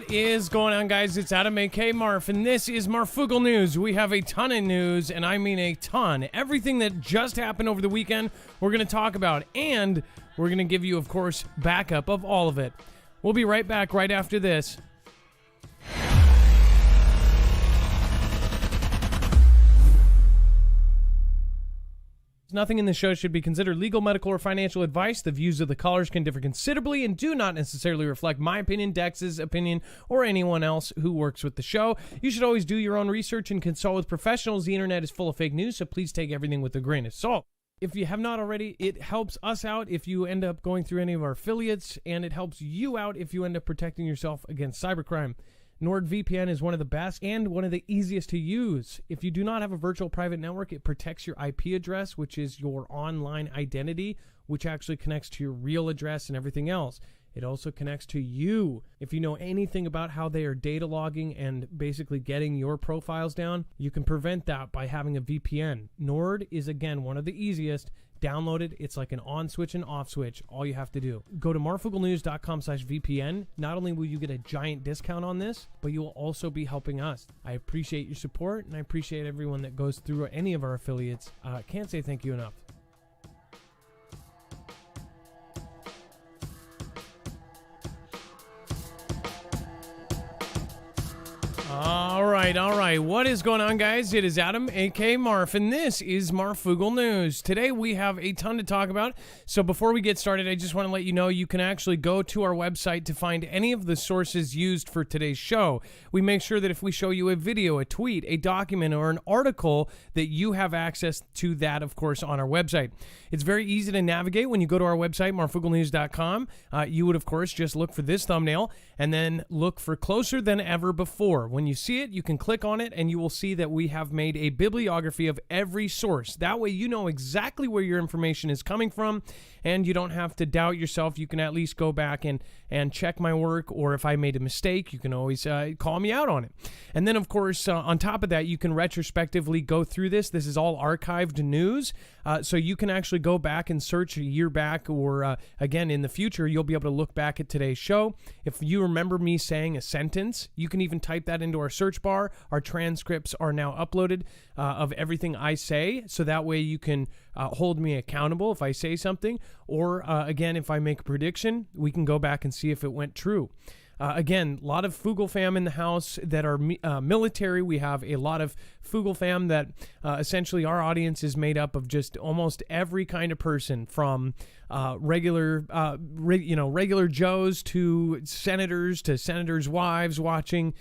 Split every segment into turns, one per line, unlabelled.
What is going on, guys? It's Adam, a.k.a. Marf, and this is Marfoogle News. We have a ton of news, and I mean a ton. Everything that just happened over the weekend, we're going to talk about, and we're going to give you, of course, backup of all of it. We'll be right back right after this. Nothing in the show should be considered legal, medical, or financial advice. The views of the callers can differ considerably and do not necessarily reflect my opinion, Dex's opinion, or anyone else who works with the show. You should always do your own research and consult with professionals. The internet is full of fake news, so please take everything with a grain of salt. If you have not already, it helps us out if you end up going through any of our affiliates, and it helps you out if you end up protecting yourself against cybercrime. NordVPN is one of the best and one of the easiest to use. If you do not have a virtual private network, it protects your IP address, which is your online identity, which actually connects to your real address and everything else. It also connects to you. If you know anything about how they are data logging and basically getting your profiles down, you can prevent that by having a VPN. Nord is, again, one of the easiest. Download it. It's like an on switch and off switch. All you have to do. Go to marfooglenews.com/VPN. Not only will you get a giant discount on this, but you will also be helping us. I appreciate your support, and I appreciate everyone that goes through any of our affiliates. Can't say thank you enough. All right. What is going on, guys? It is Adam, a.k.a. Marf, and this is Marfoogle News. Today, we have a ton to talk about. So before we get started, I just want to let you know you can actually go to our website to find any of the sources used for today's show. We make sure that if we show you a video, a tweet, a document, or an article, that you have access to that, of course, on our website. It's very easy to navigate when you go to our website, marfooglenews.com. You would, of course, just look for this thumbnail and then look for Closer Than Ever Before. When you see it, you can click on it and you will see that we have made a bibliography of every source. That way you know exactly where your information is coming from and you don't have to doubt yourself. You can at least go back and check my work, or if I made a mistake, you can always call me out on it. And then, of course, on top of that, you can retrospectively go through this. This is all archived news, so you can actually go back and search a year back, or again, in the future, you'll be able to look back at today's show. If you remember me saying a sentence, you can even type that into our search bar. Our transcripts are now uploaded of everything I say, so that way you can hold me accountable if I say something, or again, if I make a prediction, we can go back and see if it went true. Again, a lot of Foogle fam in the house that are military. We have a lot of Foogle fam that essentially our audience is made up of just almost every kind of person, from regular Joes to senators' wives watching.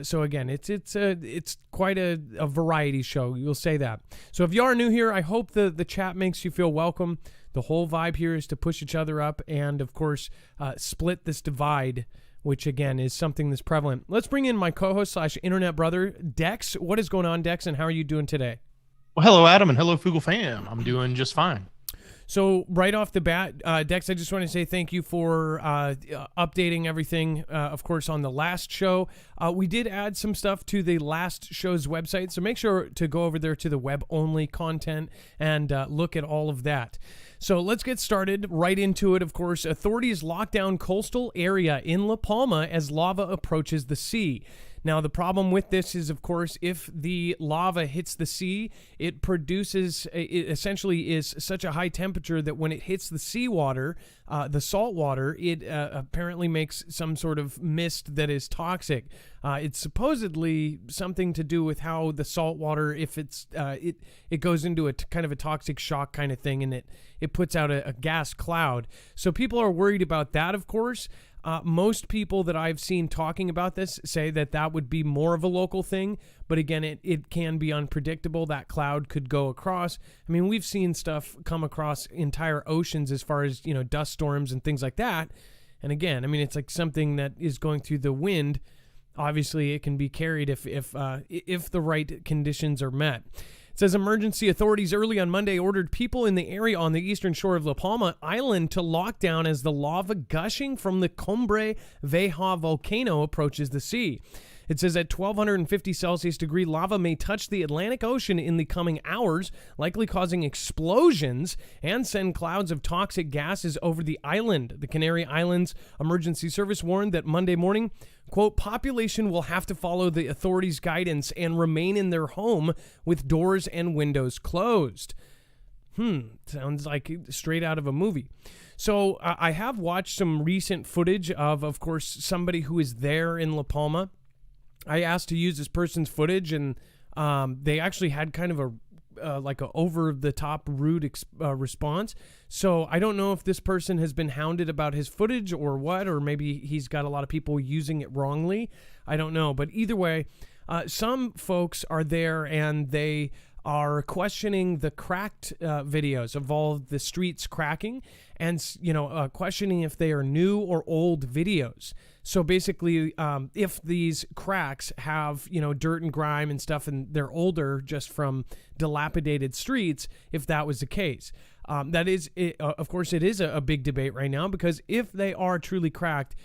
So again, it's quite a variety show. You'll say that. So if you are new here, I hope the chat makes you feel welcome. The whole vibe here is to push each other up and, of course, split this divide, which, again, is something that's prevalent. Let's bring in my co-host / internet brother, Dex. What is going on, Dex, and how are you doing today?
Well, hello, Adam, and hello, Foogle fam. I'm doing just fine.
So right off the bat, Dex, I just want to say thank you for updating everything, of course, on the last show. We did add some stuff to the last show's website, so make sure to go over there to the web-only content and look at all of that. So let's get started right into it. Of course, authorities lock down coastal area in La Palma as lava approaches the sea. Now, the problem with this is, of course, if the lava hits the sea, it produces, it essentially is such a high temperature that when it hits the seawater, the salt water, it apparently makes some sort of mist that is toxic. It's supposedly something to do with how the salt water, if it's, it goes into a kind of a toxic shock kind of thing, and it puts out a gas cloud. So people are worried about that, of course. Most people that I've seen talking about this say that would be more of a local thing, but again, it can be unpredictable. That cloud could go across. I mean, we've seen stuff come across entire oceans as far as, dust storms and things like that. And again, I mean, it's like something that is going through the wind. Obviously, it can be carried if the right conditions are met. It says emergency authorities early on Monday ordered people in the area on the eastern shore of La Palma Island to lock down as the lava gushing from the Cumbre Vieja volcano approaches the sea. It says at 1250 Celsius degree, lava may touch the Atlantic Ocean in the coming hours, likely causing explosions and send clouds of toxic gases over the island. The Canary Islands Emergency Service warned that Monday morning, quote, population will have to follow the authorities' guidance and remain in their home with doors and windows closed. Sounds like straight out of a movie. So I have watched some recent footage of course, somebody who is there in La Palma. I asked to use this person's footage, and they actually had kind of a over-the-top rude response. So I don't know if this person has been hounded about his footage or what, or maybe he's got a lot of people using it wrongly. I don't know. But either way, some folks are there, and they are questioning the cracked videos of all the streets cracking, and questioning if they are new or old videos. So basically, if these cracks have dirt and grime and stuff, and they're older just from dilapidated streets, if that was the case. That is, of course, it is a big debate right now, because if they are truly cracked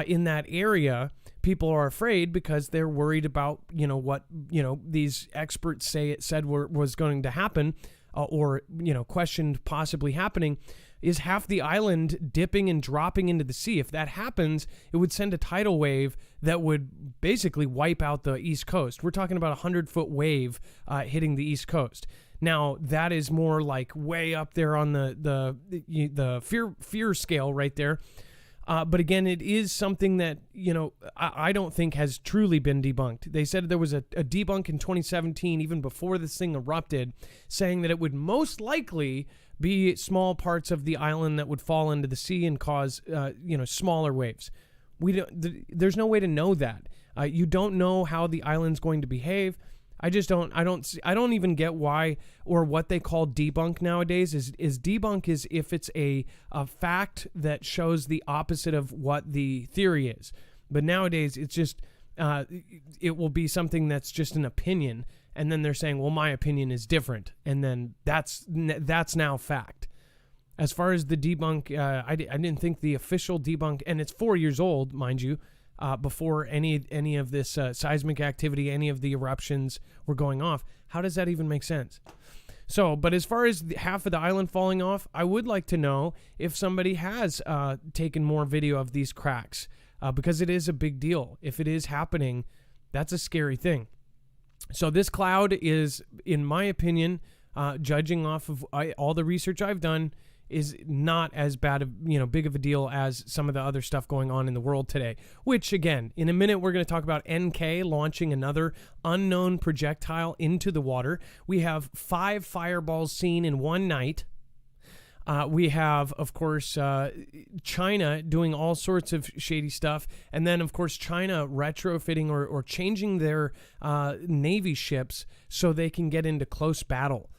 in that area, people are afraid because they're worried about what these experts said was going to happen, or questioned possibly happening. Is half the island dipping and dropping into the sea. If that happens, it would send a tidal wave that would basically wipe out the East Coast. We're talking about a 100-foot wave hitting the East Coast. Now, that is more like way up there on the fear scale right there. But again, it is something that, I don't think has truly been debunked. They said there was a debunk in 2017, even before this thing erupted, saying that it would most likely be small parts of the island that would fall into the sea and cause, smaller waves. There's no way to know that. You don't know how the island's going to behave. I don't even get why, or what they call debunk nowadays is debunk is if it's a fact that shows the opposite of what the theory is. But nowadays it's just, it will be something that's just an opinion. And then they're saying, well, my opinion is different. And then that's now fact. As far as the debunk, I didn't think the official debunk, and it's 4 years old, mind you, before any of this seismic activity, any of the eruptions were going off. How does that even make sense? So, but as far as half of the island falling off, I would like to know if somebody has taken more video of these cracks, because it is a big deal. If it is happening, that's a scary thing. So this cloud is, in my opinion, judging off of all the research I've done, is not as big of a deal as some of the other stuff going on in the world today. Which, again, in a minute, we're going to talk about NK launching another unknown projectile into the water. We have 5 fireballs seen in one night. We have, of course, China doing all sorts of shady stuff. And then, of course, China retrofitting or changing their Navy ships so they can get into close battle.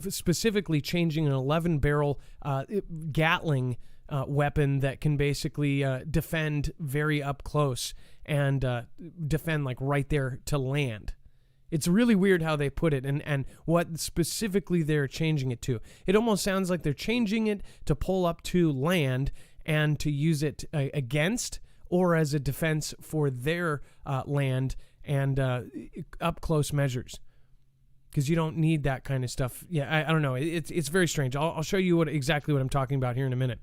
Specifically changing an 11-barrel Gatling weapon that can basically defend very up close and defend like right there to land. It's really weird how they put it and what specifically they're changing it to. It almost sounds like they're changing it to pull up to land and to use it against or as a defense for their land and up close measures. Because you don't need that kind of stuff. Yeah, I don't know. It's very strange. I'll show you exactly what I'm talking about here in a minute.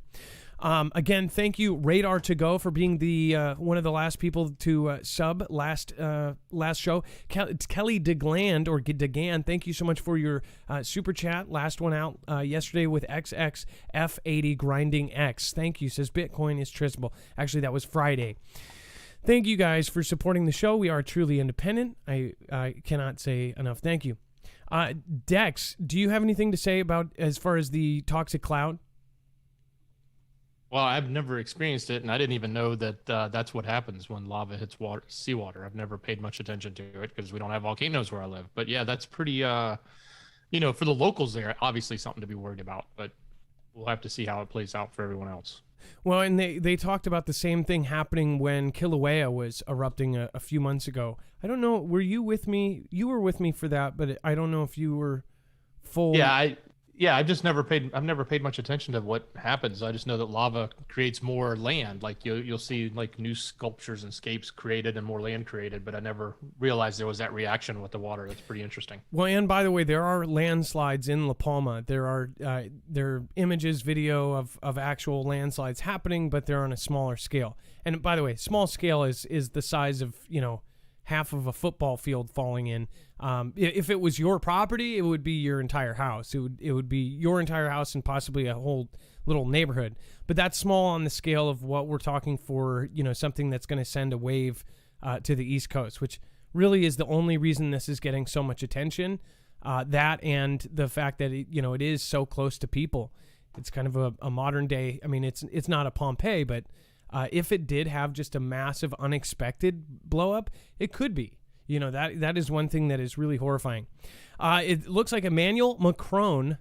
Again, thank you, Radar to Go, for being the one of the last people to sub last show. Kelly DeGland or DeGan, thank you so much for your super chat. Last one out yesterday with XXF80 Grinding X. Thank you. Says Bitcoin is traceable. Actually, that was Friday. Thank you guys for supporting the show. We are truly independent. I cannot say enough. Thank you. Dex, do you have anything to say about as far as the toxic cloud?
Well, I've never experienced it, and I didn't even know that that's what happens when lava hits seawater. I've never paid much attention to it because we don't have volcanoes where I live. But yeah, that's pretty, for the locals there, obviously something to be worried about. But we'll have to see how it plays out for everyone else.
Well, and they talked about the same thing happening when Kilauea was erupting a few months ago. I don't know, were you with me? You were with me for that, but I don't know if you were full.
Yeah, Yeah, I've never paid much attention to what happens. I just know that lava creates more land. Like you'll see like new sculptures and scapes created and more land created, but I never realized there was that reaction with the water. That's pretty interesting.
Well, and by the way, there are landslides in La Palma. There are images, video of actual landslides happening, but they're on a smaller scale. And by the way, small scale is the size of, half of a football field falling in. If it was your property, it would be your entire house. It would be your entire house and possibly a whole little neighborhood. But that's small on the scale of what we're talking for, something that's going to send a wave to the East Coast, which really is the only reason this is getting so much attention. That and the fact that it is so close to people. It's kind of a modern day. I mean, it's not a Pompeii, but if it did have just a massive unexpected blow up, it could be. That is one thing that is really horrifying. It looks like Emmanuel Macron,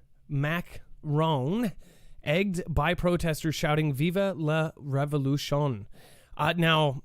egged by protesters shouting "Viva la Revolution." Now,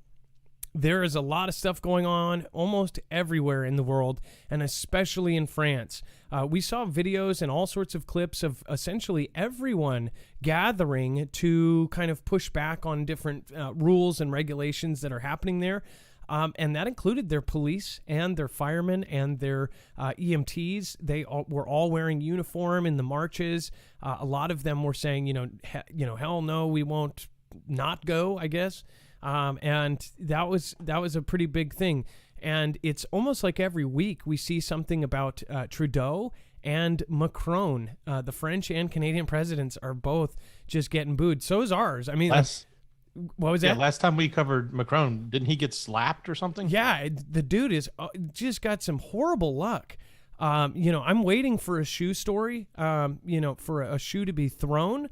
there is a lot of stuff going on almost everywhere in the world, and especially in France. We saw videos and all sorts of clips of essentially everyone gathering to kind of push back on different rules and regulations that are happening there. And that included their police and their firemen and their EMTs. They were all wearing uniform in the marches. A lot of them were saying, hell no, we won't not go, I guess. And that was a pretty big thing. And it's almost like every week we see something about Trudeau and Macron. The French and Canadian presidents are both just getting booed. So is ours. I mean, what was that?
Yeah, last time we covered Macron, didn't he get slapped or something?
Yeah, the dude is just got some horrible luck. I'm waiting for a shoe story, for a shoe to be thrown.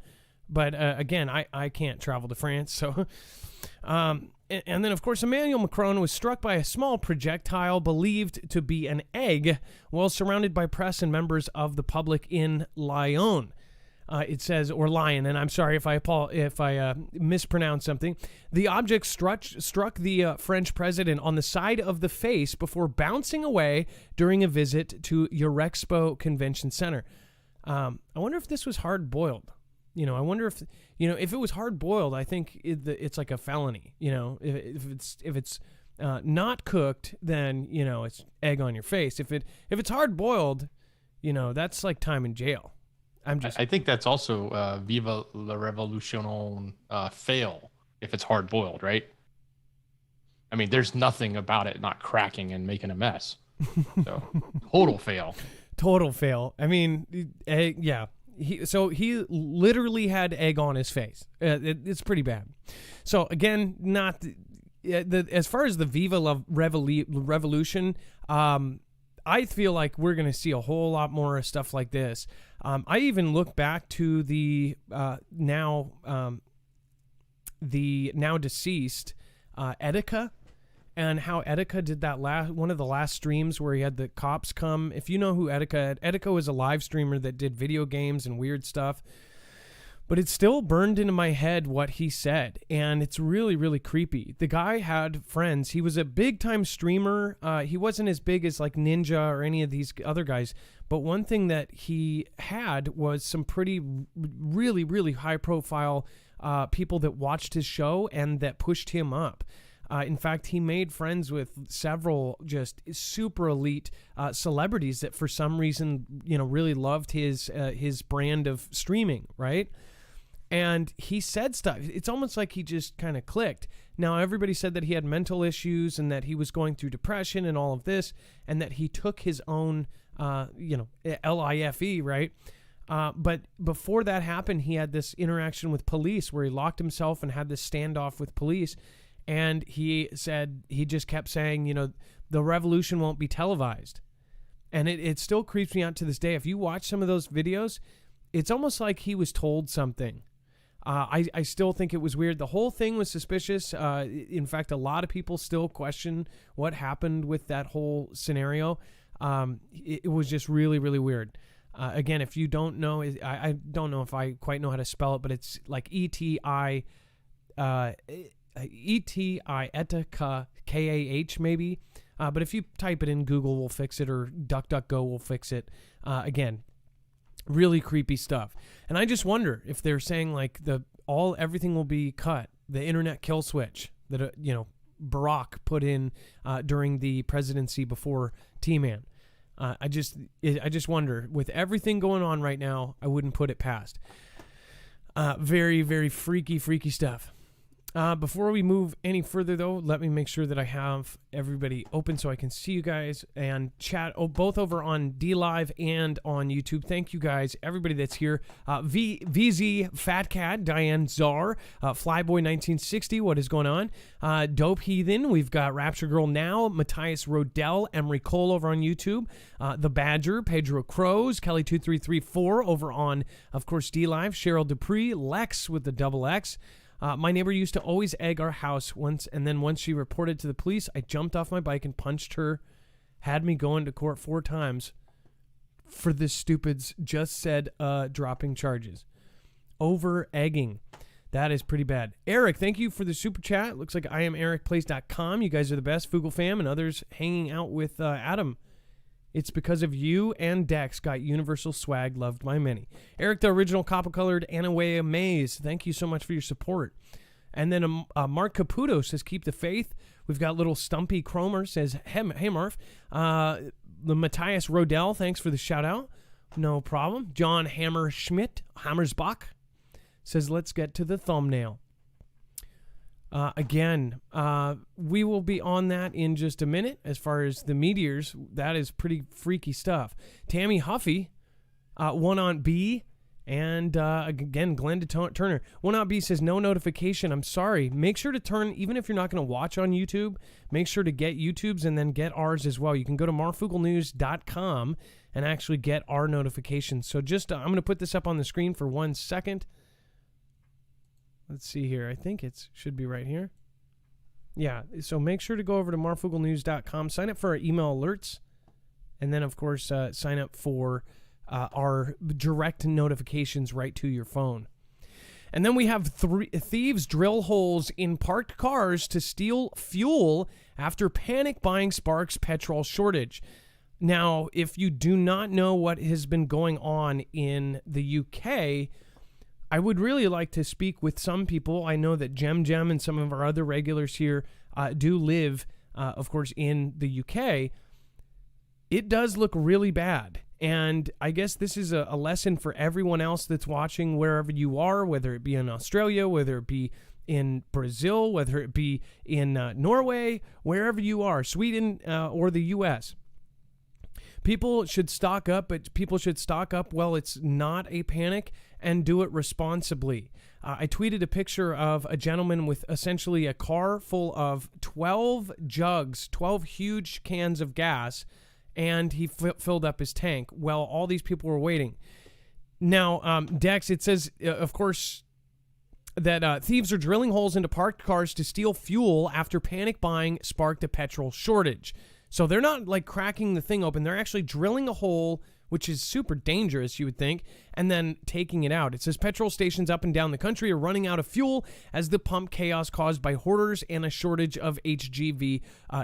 But again, I can't travel to France, so... And then, of course, Emmanuel Macron was struck by a small projectile believed to be an egg while surrounded by press and members of the public in Lyon. It says, or Lyon, and I'm sorry if I mispronounce something. The object struck the French president on the side of the face before bouncing away during a visit to Eurexpo Convention Center. I wonder if this was hard-boiled. I wonder if it was hard boiled. I think it's like a felony. If it's not cooked, then it's egg on your face. If it's hard boiled, that's like time in jail.
I think that's also Viva la Revolution fail if it's hard boiled, right? I mean, there's nothing about it not cracking and making a mess. So total fail.
Total fail. I mean, yeah. He literally had egg on his face. It's pretty bad. So again, not as far as the Viva la Revolution. I feel like we're going to see a whole lot more stuff like this. I even look back to the now deceased Etika. And how Etika did that one of the last streams where he had the cops come. If you know who Etika was a live streamer that did video games and weird stuff. But it's still burned into my head what he said. And it's really, really creepy. The guy had friends. He was a big-time streamer. He wasn't as big as like Ninja or any of these other guys. But one thing that he had was some pretty, really, really high-profile people that watched his show and that pushed him up. In fact, he made friends with several just super elite celebrities that for some reason, really loved his brand of streaming, right? And he said stuff. It's almost like he just kind of clicked. Now, everybody said that he had mental issues and that he was going through depression and all of this, and that he took his own, LIFE, right? But before that happened, he had this interaction with police where he locked himself and had this standoff with police. And he just kept saying, the revolution won't be televised. And it still creeps me out to this day. If you watch some of those videos, it's almost like he was told something. I still think it was weird. The whole thing was suspicious. In fact, a lot of people still question what happened with that whole scenario. It was just really, really weird. Again, if you don't know, I don't know if I quite know how to spell it, but it's like ETI, Etika, KAH maybe. But if you type it in, Google will fix it, or DuckDuckGo will fix it. Again, Really creepy stuff. And I just wonder if they're saying like everything will be cut, the internet kill switch that Barack put in during the presidency before T-Man. I just wonder, with everything going on right now, I wouldn't put it past. Very, very freaky stuff. Before we move any further, though, let me make sure that I have everybody open so I can see you guys and chat both over on DLive and on YouTube. Thank you guys, everybody that's here. VZ, Fat Cat, Diane Czar, Flyboy 1960, what is going on? Dope Heathen, we've got Rapture Girl Now, Matthias Rodell, Emery Cole over on YouTube, The Badger, Pedro Crows, Kelly2334 over on, of course, DLive, Cheryl Dupree, Lex with the double X. My neighbor used to always egg our house once, and then once she reported to the police, I jumped off my bike and punched her, had me go into court 4 times for this stupids just said dropping charges. Over egging. That is pretty bad. Eric, thank you for the super chat. Looks like IamEricPlays.com. You guys are the best. Fugle fam and others hanging out with Adam. It's because of you and Dex got universal swag loved by many. Eric, the original copper-colored Anaway Maze. Thank you so much for your support. And then Mark Caputo says, keep the faith. We've got little Stumpy Cromer says, hey Marf. The Matthias Rodell, thanks for the shout-out. No problem. John Hammersbach says, let's get to the thumbnail. Again, we will be on that in just a minute. As far as the meteors, that is pretty freaky stuff. Tammy Huffy, one on B, and again, Glenda Turner. One on B says, no notification. I'm sorry. Make sure to turn, even if you're not going to watch on YouTube, make sure to get YouTube's and then get ours as well. You can go to marfooglenews.com and actually get our notifications. So just, I'm going to put this up on the screen for 1 second. Let's see here. I think it should be right here. Yeah, so make sure to go over to marfooglenews.com, sign up for our email alerts, and then, of course, sign up for our direct notifications right to your phone. And then we have thieves drill holes in parked cars to steal fuel after panic buying sparks petrol shortage. Now, if you do not know what has been going on in the UK, I would really like to speak with some people. I know that Jem and some of our other regulars here do live, of course, in the UK. It does look really bad. And I guess this is a lesson for everyone else that's watching wherever you are, whether it be in Australia, whether it be in Brazil, whether it be in Norway, wherever you are, Sweden or the US. People should stock up, but people should stock up while it's not a panic and do it responsibly. I tweeted a picture of a gentleman with essentially a car full of 12 jugs, 12 huge cans of gas, and he filled up his tank while all these people were waiting. Now, Dex, it says, of course, that thieves are drilling holes into parked cars to steal fuel after panic buying sparked a petrol shortage. So they're not like cracking the thing open. They're actually drilling a hole, which is super dangerous, you would think, and then taking it out. It says petrol stations up and down the country are running out of fuel as the pump chaos caused by hoarders and a shortage of HGV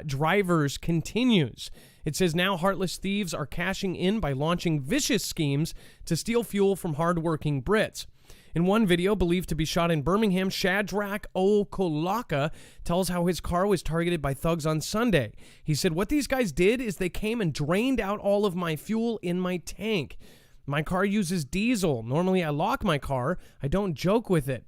drivers continues. It says now heartless thieves are cashing in by launching vicious schemes to steal fuel from hardworking Brits. In one video believed to be shot in Birmingham, Shadrach Okolaka tells how his car was targeted by thugs on Sunday. He said, what these guys did is they came and drained out all of my fuel in my tank. My car uses diesel. Normally I lock my car. I don't joke with it.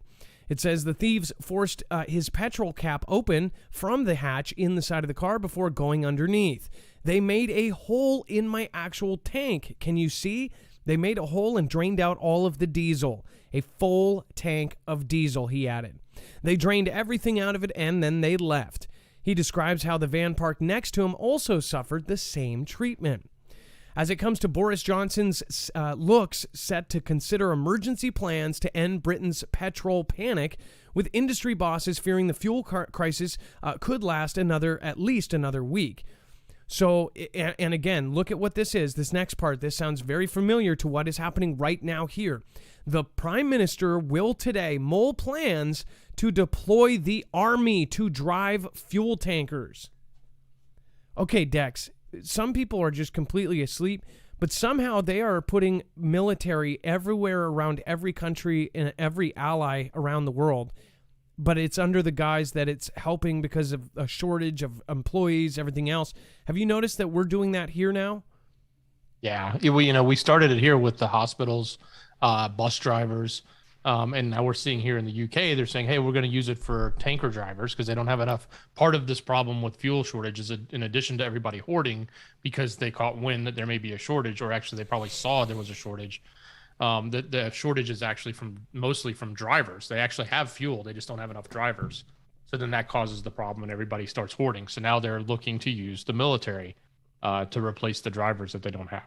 It says the thieves forced his petrol cap open from the hatch in the side of the car before going underneath. They made a hole in my actual tank. Can you see? They made a hole and drained out all of the diesel. A full tank of diesel, he added. They drained everything out of it and then they left. He describes how the van parked next to him also suffered the same treatment. As it comes to Boris Johnson's looks set to consider emergency plans to end Britain's petrol panic, with industry bosses fearing the fuel crisis could last at least another week. So, and again, look at what this is. This next part, this sounds very familiar to what is happening right now here. The Prime Minister will today mull plans to deploy the army to drive fuel tankers. Okay, Dex, some people are just completely asleep, But somehow they are putting military everywhere around every country and every ally around the world. But it's under the guise that it's helping because of a shortage of employees, everything else. Have you noticed that we're doing that here now?
Yeah, we started it here with the hospitals, bus drivers, and now we're seeing here in the UK, they're saying, hey, we're going to use it for tanker drivers because they don't have enough. Part of this problem with fuel shortage is in addition to everybody hoarding because they caught wind that there may be a shortage, or actually they probably saw there was a shortage. The shortage is actually mostly from drivers. They actually have fuel, they just don't have enough drivers. So then that causes the problem and everybody starts hoarding. So now they're looking to use the military to replace the drivers that they don't have.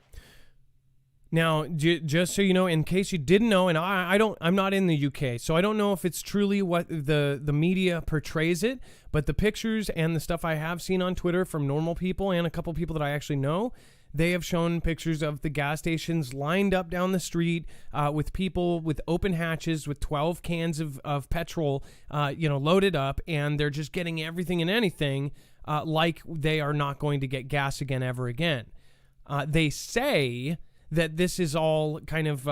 Now, just so you know, in case you didn't know, and I'm not in the UK, so I don't know if it's truly what the media portrays it, but the pictures and the stuff I have seen on Twitter from normal people and a couple people that I actually know, they have shown pictures of the gas stations lined up down the street with people with open hatches with 12 cans of petrol, loaded up, and they're just getting everything and anything like they are not going to get gas again ever again. They say that this is all kind of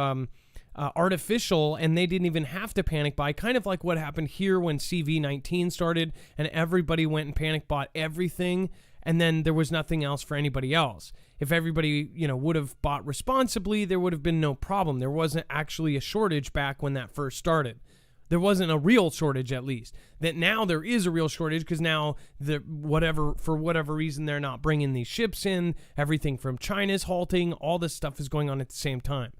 artificial and they didn't even have to panic buy, kind of like what happened here when CV-19 started and everybody went and panic bought everything, and then there was nothing else for anybody else. If everybody, would have bought responsibly, there would have been no problem. There wasn't actually a shortage back when that first started. There wasn't a real shortage, at least. That now there is a real shortage because now for whatever reason they're not bringing these ships in. Everything from China's halting. All this stuff is going on at the same time.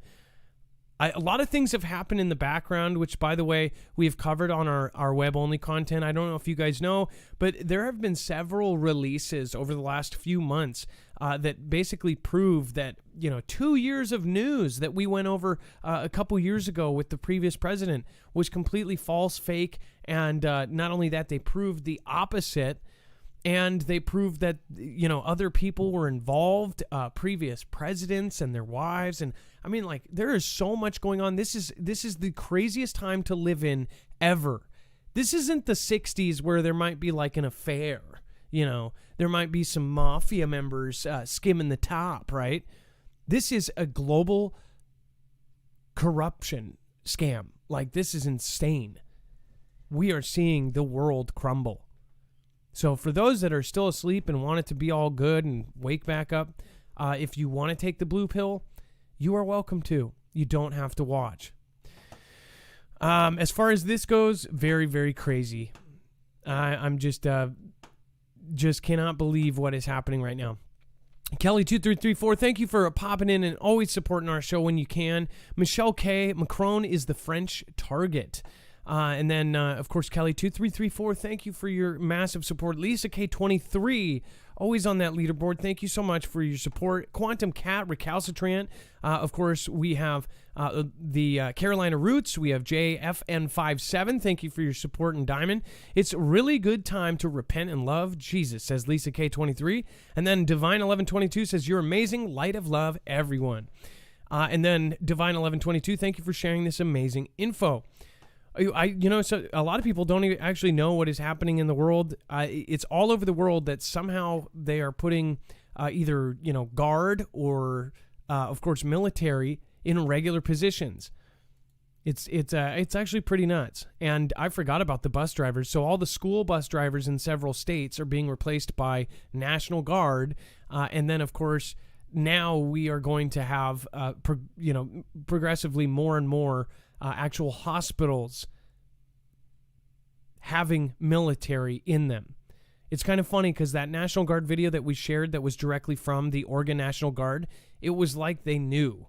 A lot of things have happened in the background, which, by the way, we have covered on our web-only content. I don't know if you guys know, but there have been several releases over the last few months that basically prove that, 2 years of news that we went over a couple years ago with the previous president was completely false, fake, and not only that, they proved the opposite. And they proved that, other people were involved, previous presidents and their wives. And I mean, there is so much going on. This is the craziest time to live in ever. This isn't the 60s where there might be an affair. There might be some mafia members skimming the top, right? This is a global corruption scam. This is insane. We are seeing the world crumble. So for those that are still asleep and want it to be all good and wake back up, if you want to take the blue pill, you are welcome to. You don't have to watch. As far as this goes, very, very crazy. I'm just cannot believe what is happening right now. Kelly2334, thank you for popping in and always supporting our show when you can. Michelle K, Macron is the French target. And then, of course, Kelly2334, thank you for your massive support. Lisa K23, always on that leaderboard. Thank you so much for your support. Quantum Cat, Recalcitrant. Of course, we have the Carolina Roots. We have JFN57. Thank you for your support in Diamond. It's a really good time to repent and love Jesus, says Lisa K23. And then Divine1122 says, you're amazing. Light of love, everyone. And then Divine1122, thank you for sharing this amazing info. So a lot of people don't even actually know what is happening in the world. It's all over the world that somehow they are putting either, guard or, of course, military in regular positions. It's actually pretty nuts. And I forgot about the bus drivers. So all the school bus drivers in several states are being replaced by National Guard. And then, of course, now we are going to have, progressively more and more actual hospitals having military in them. It's kind of funny because that National Guard video that we shared that was directly from the Oregon National Guard, it was like they knew.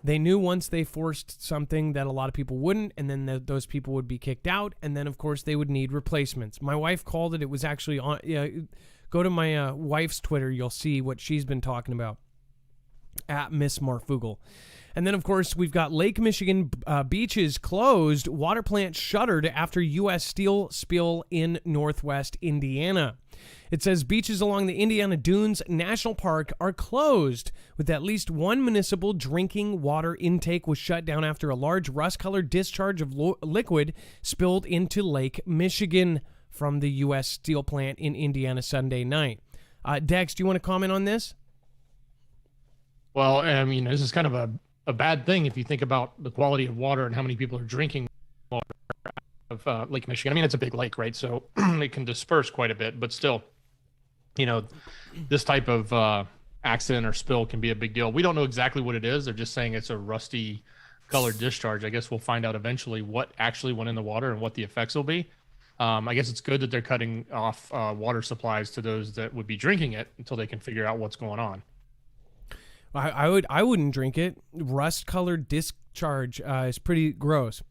They knew once they forced something that a lot of people wouldn't, and then those people would be kicked out, and then, of course, they would need replacements. My wife called it. It was actually on... go to my wife's Twitter. You'll see what she's been talking about. At Miss Marfoogle. And then, of course, we've got Lake Michigan beaches closed, water plant shuttered after U.S. steel spill in northwest Indiana. It says beaches along the Indiana Dunes National Park are closed, with at least one municipal drinking water intake was shut down after a large rust-colored discharge of liquid spilled into Lake Michigan from the U.S. steel plant in Indiana Sunday night. Dex, do you want to comment on this?
Well, I mean, this is kind of a bad thing if you think about the quality of water and how many people are drinking water of Lake Michigan. I mean, it's a big lake, right? So it can disperse quite a bit, but still, you know, this type of accident or spill can be a big deal. We don't know exactly what it is. They're just saying it's a rusty colored discharge. I guess we'll find out eventually what actually went in the water and what the effects will be. I guess it's good that they're cutting off water supplies to those that would be drinking it until they can figure out what's going on.
I wouldn't drink it. Rust colored discharge is pretty gross.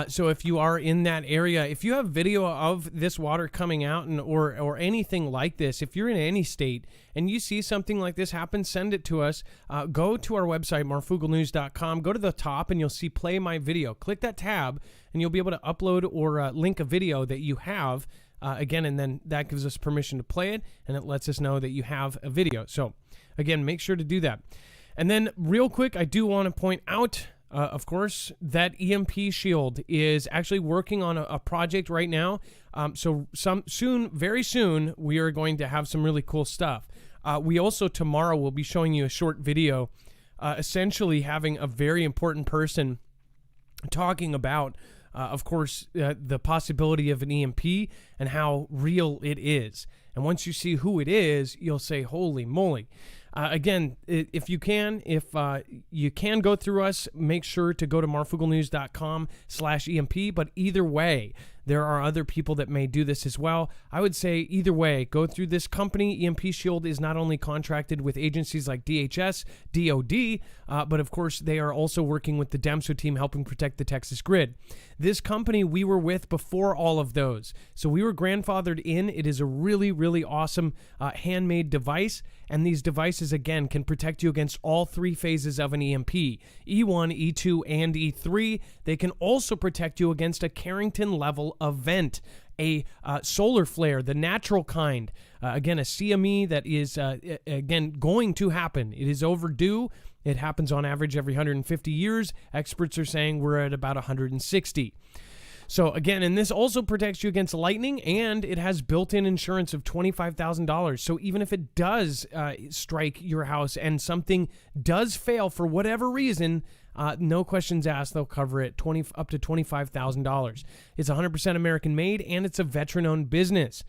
So if you are in that area, if you have video of this water coming out or anything like this, if you're in any state and you see something like this happen, send it to us. Go to our website, marfooglenews.com. Go to the top and you'll see Play My Video. Click that tab and you'll be able to upload or link a video that you have. Again, and then that gives us permission to play it, and it lets us know that you have a video. So, again, make sure to do that. And then, real quick, I do want to point out, of course, that EMP Shield is actually working on a project right now. Very soon, we are going to have some really cool stuff. We also, tomorrow, will be showing you a short video, essentially having a very important person talking about of course, the possibility of an EMP and how real it is. And once you see who it is, you'll say, holy moly. Again, if you can go through us, make sure to go to marfooglenews.com/EMP. But either way, there are other people that may do this as well. I would say either way, go through this company. EMP Shield is not only contracted with agencies like DHS, DOD, but of course they are also working with the DEMSO team helping protect the Texas grid. This company we were with before all of those. So we were grandfathered in. It is a really, really awesome handmade device. And these devices, again, can protect you against all three phases of an EMP, E1, E2, and E3. They can also protect you against a Carrington-level event, a solar flare, the natural kind. Again, a CME that is, again, going to happen. It is overdue. It happens on average every 150 years. Experts are saying we're at about 160. So again, and this also protects you against lightning, and it has built-in insurance of $25,000. So even if it does strike your house and something does fail for whatever reason, no questions asked, they'll cover it up to $25,000. It's 100% American made, and it's a veteran-owned business.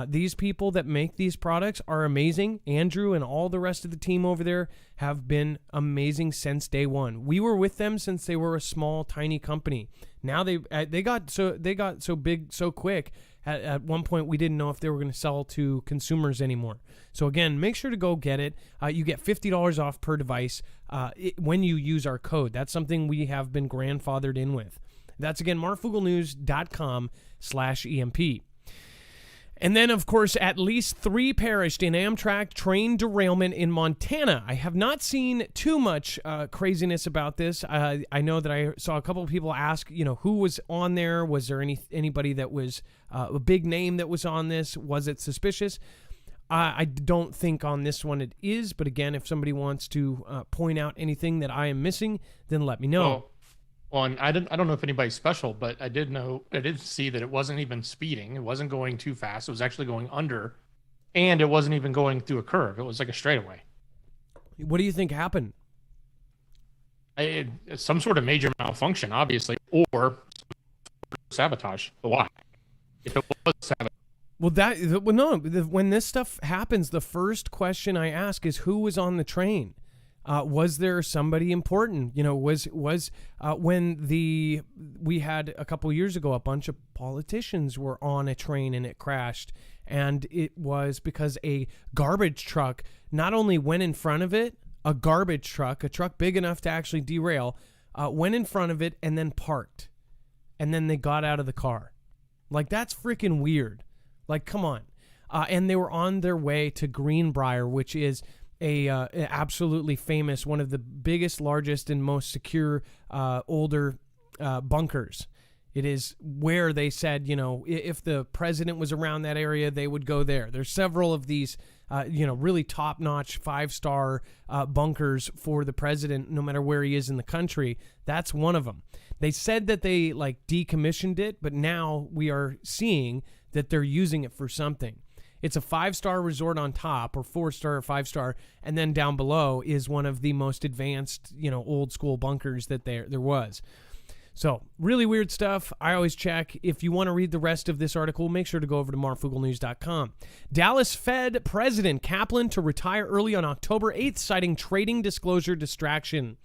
These people that make these products are amazing. Andrew and all the rest of the team over there have been amazing since day one. We were with them since they were a small, tiny company. Now they got so big so quick. At one point, we didn't know if they were going to sell to consumers anymore. So again, make sure to go get it. You get $50 off per device when you use our code. That's something we have been grandfathered in with. That's again marfooglenews.com/EMP. And then, of course, at least 3 perished in Amtrak train derailment in Montana. I have not seen too much craziness about this. I know that I saw a couple of people ask, who was on there? Was there anybody that was a big name that was on this? Was it suspicious? I don't think on this one it is. But again, if somebody wants to point out anything that I am missing, then let me know.
Well, and I don't know if anybody's special, but I did see that it wasn't even speeding. It wasn't going too fast. It was actually going under, and it wasn't even going through a curve. It was like a straightaway.
What do you think happened?
It's some sort of major malfunction, obviously, or sabotage. But why? If it was sabotage.
When this stuff happens, the first question I ask is who was on the train? Was there somebody important? When we had a couple years ago, a bunch of politicians were on a train and it crashed, and it was because a garbage truck not only went in front of it, a truck big enough to actually derail, went in front of it and then parked, and then they got out of the car. Like, that's freaking weird. Like, come on. And they were on their way to Greenbrier, which is a absolutely famous, one of the biggest, largest, and most secure older bunkers. It is where they said, if the president was around that area, they would go there. There's several of these, really top-notch 5-star bunkers for the president, no matter where he is in the country. That's one of them. They said that they decommissioned it, but now we are seeing that they're using it for something. It's a 5-star resort on top, or 4-star or 5-star, and then down below is one of the most advanced, old school bunkers that there was. So, really weird stuff. I always check. If you want to read the rest of this article, make sure to go over to marfooglenews.com. Dallas Fed President Kaplan to retire early on October 8th, citing trading disclosure distraction.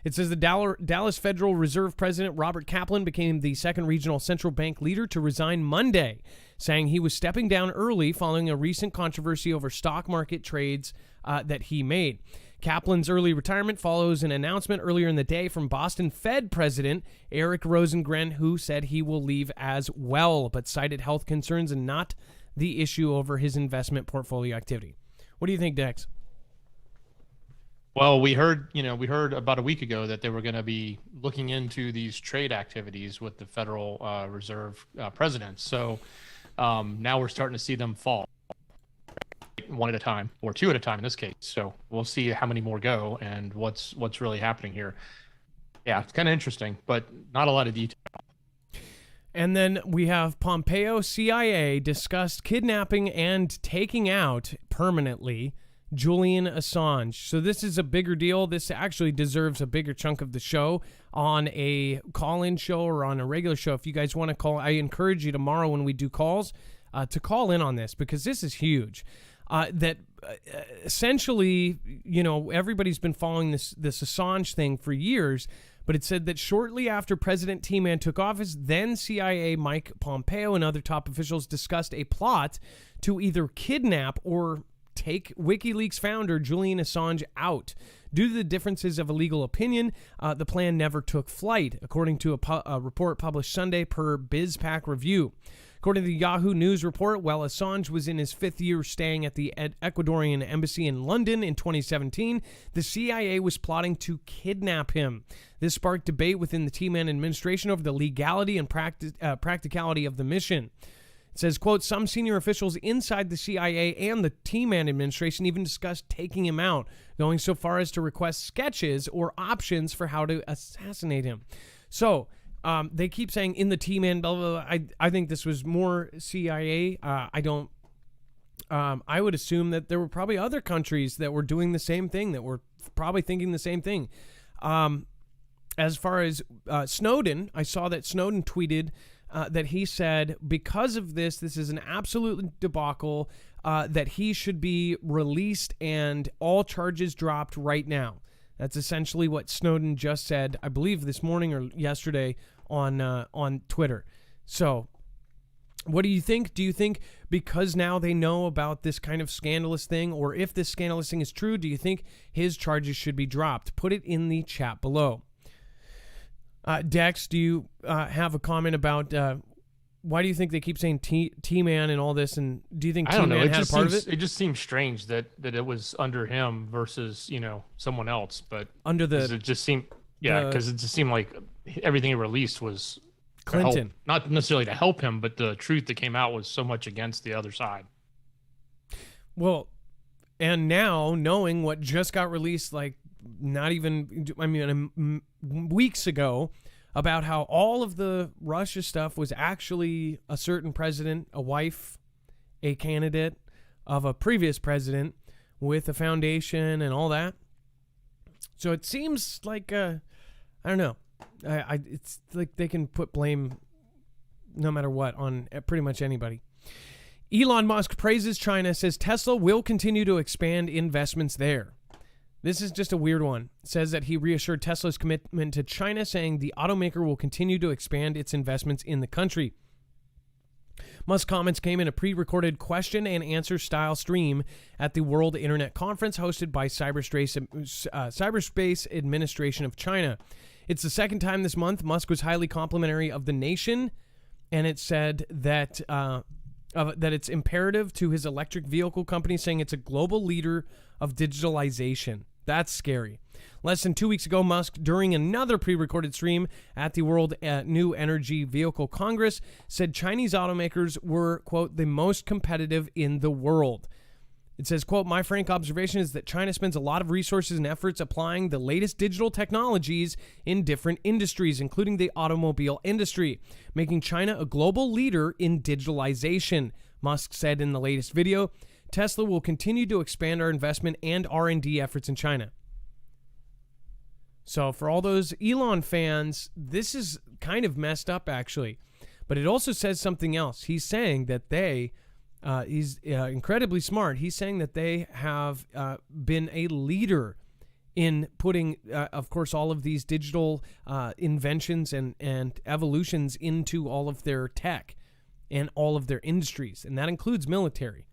It says the Dallas Federal Reserve President Robert Kaplan became the second regional central bank leader to resign Monday, saying he was stepping down early following a recent controversy over stock market trades that he made. Kaplan's early retirement follows an announcement earlier in the day from Boston Fed President Eric Rosengren, who said he will leave as well, but cited health concerns and not the issue over his investment portfolio activity. What do you think, Dex?
Well, we heard about a week ago that they were going to be looking into these trade activities with the Federal Reserve president. So now we're starting to see them fall. One at a time, or two at a time in this case. So we'll see how many more go and what's really happening here. Yeah, it's kind of interesting, but not a lot of detail.
And then we have Pompeo CIA discussed kidnapping and taking out permanently Julian Assange. So this is a bigger deal. This actually deserves a bigger chunk of the show on a call-in show or on a regular show. If you guys want to call, I encourage you tomorrow when we do calls to call in on this, because this is huge. Essentially, everybody's been following this Assange thing for years, but it said that shortly after President T-Man took office, then CIA Mike Pompeo and other top officials discussed a plot to either kidnap or take WikiLeaks founder Julian Assange out. Due to the differences of a legal opinion, the plan never took flight, according to a report published Sunday per BizPac Review. According to the Yahoo News report, while Assange was in his 5th year staying at the Ecuadorian embassy in London in 2017, the CIA was plotting to kidnap him. This sparked debate within the T-Man administration over the legality and practicality of the mission. It says, quote, some senior officials inside the CIA and the T-Man administration even discussed taking him out, going so far as to request sketches or options for how to assassinate him. So, they keep saying in the T-Man, blah, blah, blah. I think this was more CIA. I would assume that there were probably other countries that were doing the same thing, that were probably thinking the same thing. As far as Snowden, I saw that Snowden tweeted that he said, because of this is an absolute debacle, that he should be released and all charges dropped right now. That's essentially what Snowden just said, I believe this morning or yesterday on Twitter. So what do you think? Do you think because now they know about this kind of scandalous thing, or if this scandalous thing is true, do you think his charges should be dropped? Put it in the chat below. Dex, do you have a comment about why do you think they keep saying T-Man and all this? And do you think T-Man had a part of it?
It just seems strange that it was under him versus, someone else. But
under
it just seemed, because it just seemed like everything he released was
Clinton.
Not necessarily to help him, but the truth that came out was so much against the other side.
Well, and now knowing what just got released, weeks ago, about how all of the Russia stuff was actually a certain president, a wife, a candidate of a previous president with a foundation and all that. So it seems like, I don't know. It's like they can put blame no matter what on pretty much anybody. Elon Musk praises China, says Tesla will continue to expand investments there. This is just a weird one. It says that he reassured Tesla's commitment to China, saying the automaker will continue to expand its investments in the country. Musk's comments came in a pre-recorded question and answer style stream at the World Internet Conference hosted by Cyberspace Administration of China. It's the second time this month Musk was highly complimentary of the nation, and it said that that it's imperative to his electric vehicle company, saying it's a global leader of digitalization. That's scary. Less than 2 weeks ago, Musk, during another pre-recorded stream at the World New Energy Vehicle Congress, said Chinese automakers were, quote, the most competitive in the world. It says, quote, my frank observation is that China spends a lot of resources and efforts applying the latest digital technologies in different industries, including the automobile industry, making China a global leader in digitalization. Musk said in the latest video, Tesla will continue to expand our investment and R&D efforts in China. So for all those Elon fans, this is kind of messed up, actually. But it also says something else. He's saying that he's incredibly smart. He's saying that they have been a leader in putting, of course, all of these digital inventions and evolutions into all of their tech and all of their industries. And that includes military.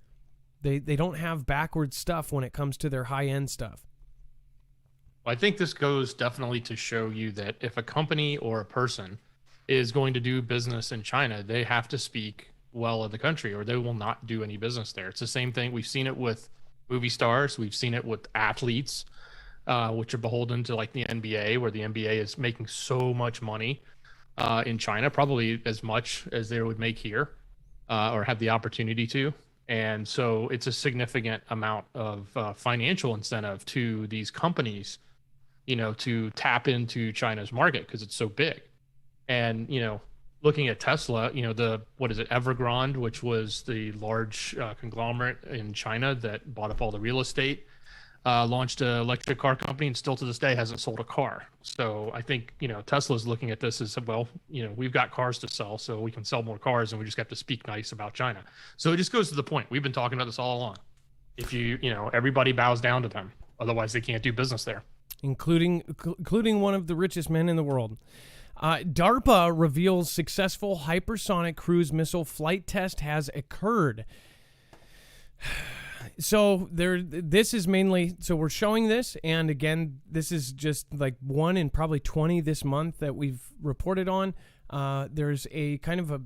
They don't have backward stuff when it comes to their high-end stuff.
I think this goes definitely to show you that if a company or a person is going to do business in China, they have to speak well of the country or they will not do any business there. It's the same thing. We've seen it with movie stars. We've seen it with athletes, which are beholden to like the NBA, where the NBA is making so much money in China, probably as much as they would make here or have the opportunity to. And so it's a significant amount of financial incentive to these companies, to tap into China's market because it's so big. And, looking at Tesla, Evergrande, which was the large conglomerate in China that bought up all the real estate, launched an electric car company and still to this day hasn't sold a car. So I think, Tesla's looking at this as, well, we've got cars to sell, so we can sell more cars and we just have to speak nice about China. So it just goes to the point. We've been talking about this all along. If everybody bows down to them, otherwise they can't do business there.
Including one of the richest men in the world. DARPA reveals successful hypersonic cruise missile flight test has occurred. So this is mainly, so we're showing this, and again, this is just like one in probably 20 this month that we've reported on. There's a kind of a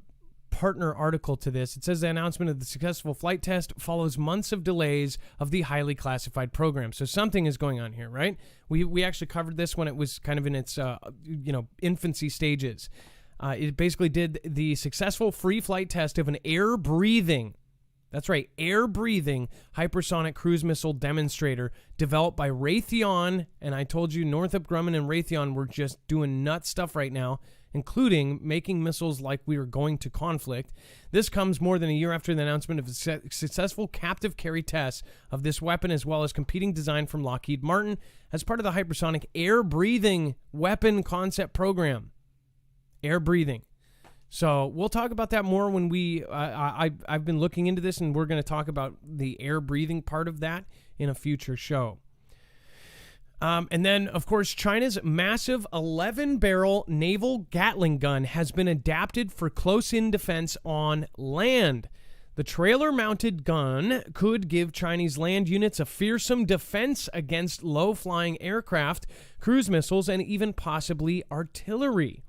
partner article to this. It says the announcement of the successful flight test follows months of delays of the highly classified program. So something is going on here, right? We actually covered this when it was kind of in its infancy stages. It basically did the successful free flight test of an air-breathing, that's right, air-breathing hypersonic cruise missile demonstrator developed by Raytheon. And I told you Northrop Grumman and Raytheon were just doing nut stuff right now, including making missiles like we were going to conflict. This comes more than a year after the announcement of the successful captive carry tests of this weapon, as well as competing design from Lockheed Martin as part of the hypersonic air-breathing weapon concept program. Air-breathing. So we'll talk about that more when I've been looking into this, and we're going to talk about the air-breathing part of that in a future show. And then, of course, China's massive 11-barrel naval Gatling gun has been adapted for close-in defense on land. The trailer-mounted gun could give Chinese land units a fearsome defense against low-flying aircraft, cruise missiles, and even possibly artillery.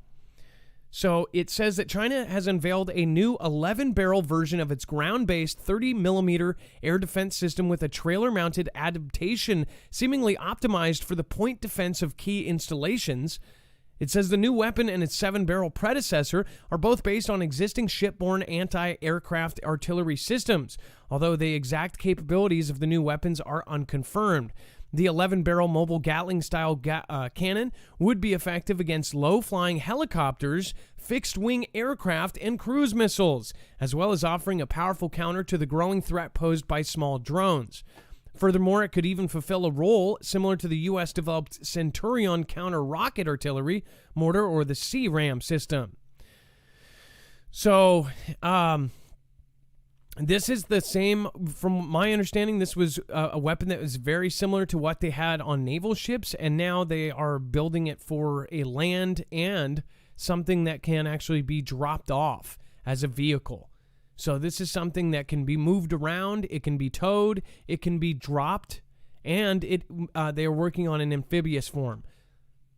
So it says that China has unveiled a new 11-barrel version of its ground-based 30mm air defense system with a trailer-mounted adaptation seemingly optimized for the point defense of key installations. It says the new weapon and its 7-barrel predecessor are both based on existing shipborne anti-aircraft artillery systems, although the exact capabilities of the new weapons are unconfirmed. The 11-barrel mobile Gatling-style cannon would be effective against low-flying helicopters, fixed-wing aircraft, and cruise missiles, as well as offering a powerful counter to the growing threat posed by small drones. Furthermore, it could even fulfill a role similar to the U.S.-developed Centurion counter-rocket artillery mortar or the C-RAM system. So, this is the same, from my understanding, this was a weapon that was very similar to what they had on naval ships, and now they are building it for a land and something that can actually be dropped off as a vehicle. So this is something that can be moved around, it can be towed, it can be dropped, and they are working on an amphibious form.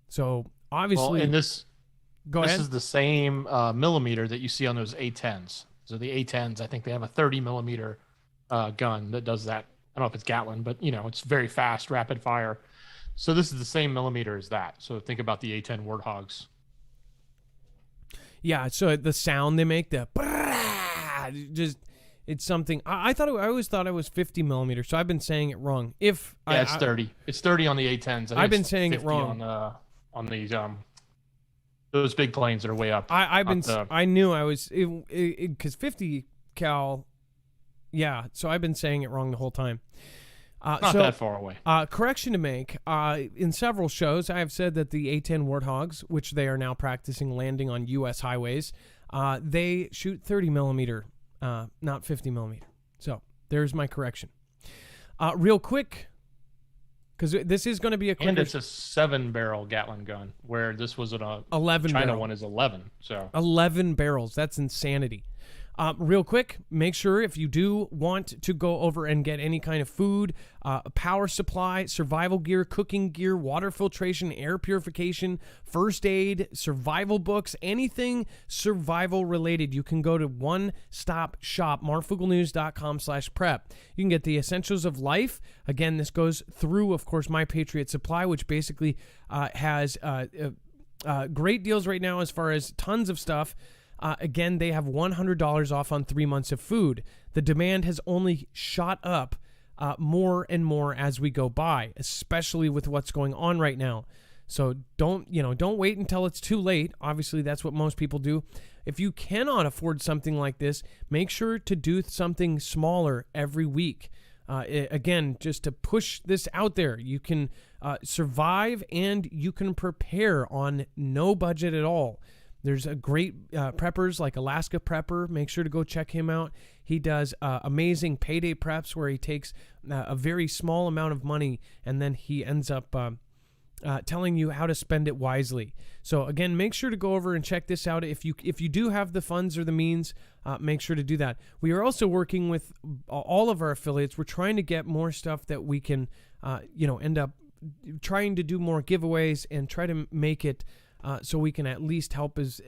So obviously...
Well, and this
ahead.
Is the same millimeter that you see on those A-10s. So the A-10s, I think they have a 30mm gun that does that. I don't know if it's Gatling, but it's very fast, rapid fire. So this is the same millimeter as that. So think about the A-10 Warthogs.
Yeah, so the sound they make, it's something. I always thought it was 50mm, so I've been saying it wrong.
It's 30. It's 30 on the A-10s.
I've been saying it wrong
on these those big planes that are way up.
I knew I was, because 50 cal Yeah, so I've been saying it wrong the whole time.
Not that far away.
Correction to make. In several shows, I have said that the A-10 Warthogs, which they are now practicing landing on U.S. highways, they shoot 30 millimeter, not 50 millimeter. So there's my correction. Real quick, because this is going to be a quick.
And it's a 7-barrel Gatling gun, where this was an
11
China
barrel.
one is 11. So
11 barrels. That's insanity. Real quick, make sure if you do want to go over and get any kind of food, power supply, survival gear, cooking gear, water filtration, air purification, first aid, survival books, anything survival related, you can go to one-stop shop, marfooglenews.com/prep. You can get the essentials of life. Again, this goes through, of course, My Patriot Supply, which basically has great deals right now as far as tons of stuff. Again, they have $100 off on 3 months of food. The demand has only shot up more and more as we go by, especially with what's going on right now. So don't wait until it's too late. Obviously, that's what most people do. If you cannot afford something like this, make sure to do something smaller every week. Again, just to push this out there, you can survive and you can prepare on no budget at all. There's a great preppers like Alaska Prepper. Make sure to go check him out. He does amazing payday preps where he takes a very small amount of money and then he ends up telling you how to spend it wisely. So again, make sure to go over and check this out. If you do have the funds or the means, make sure to do that. We are also working with all of our affiliates. We're trying to get more stuff that we can, end up trying to do more giveaways and try to make it so we can at least help as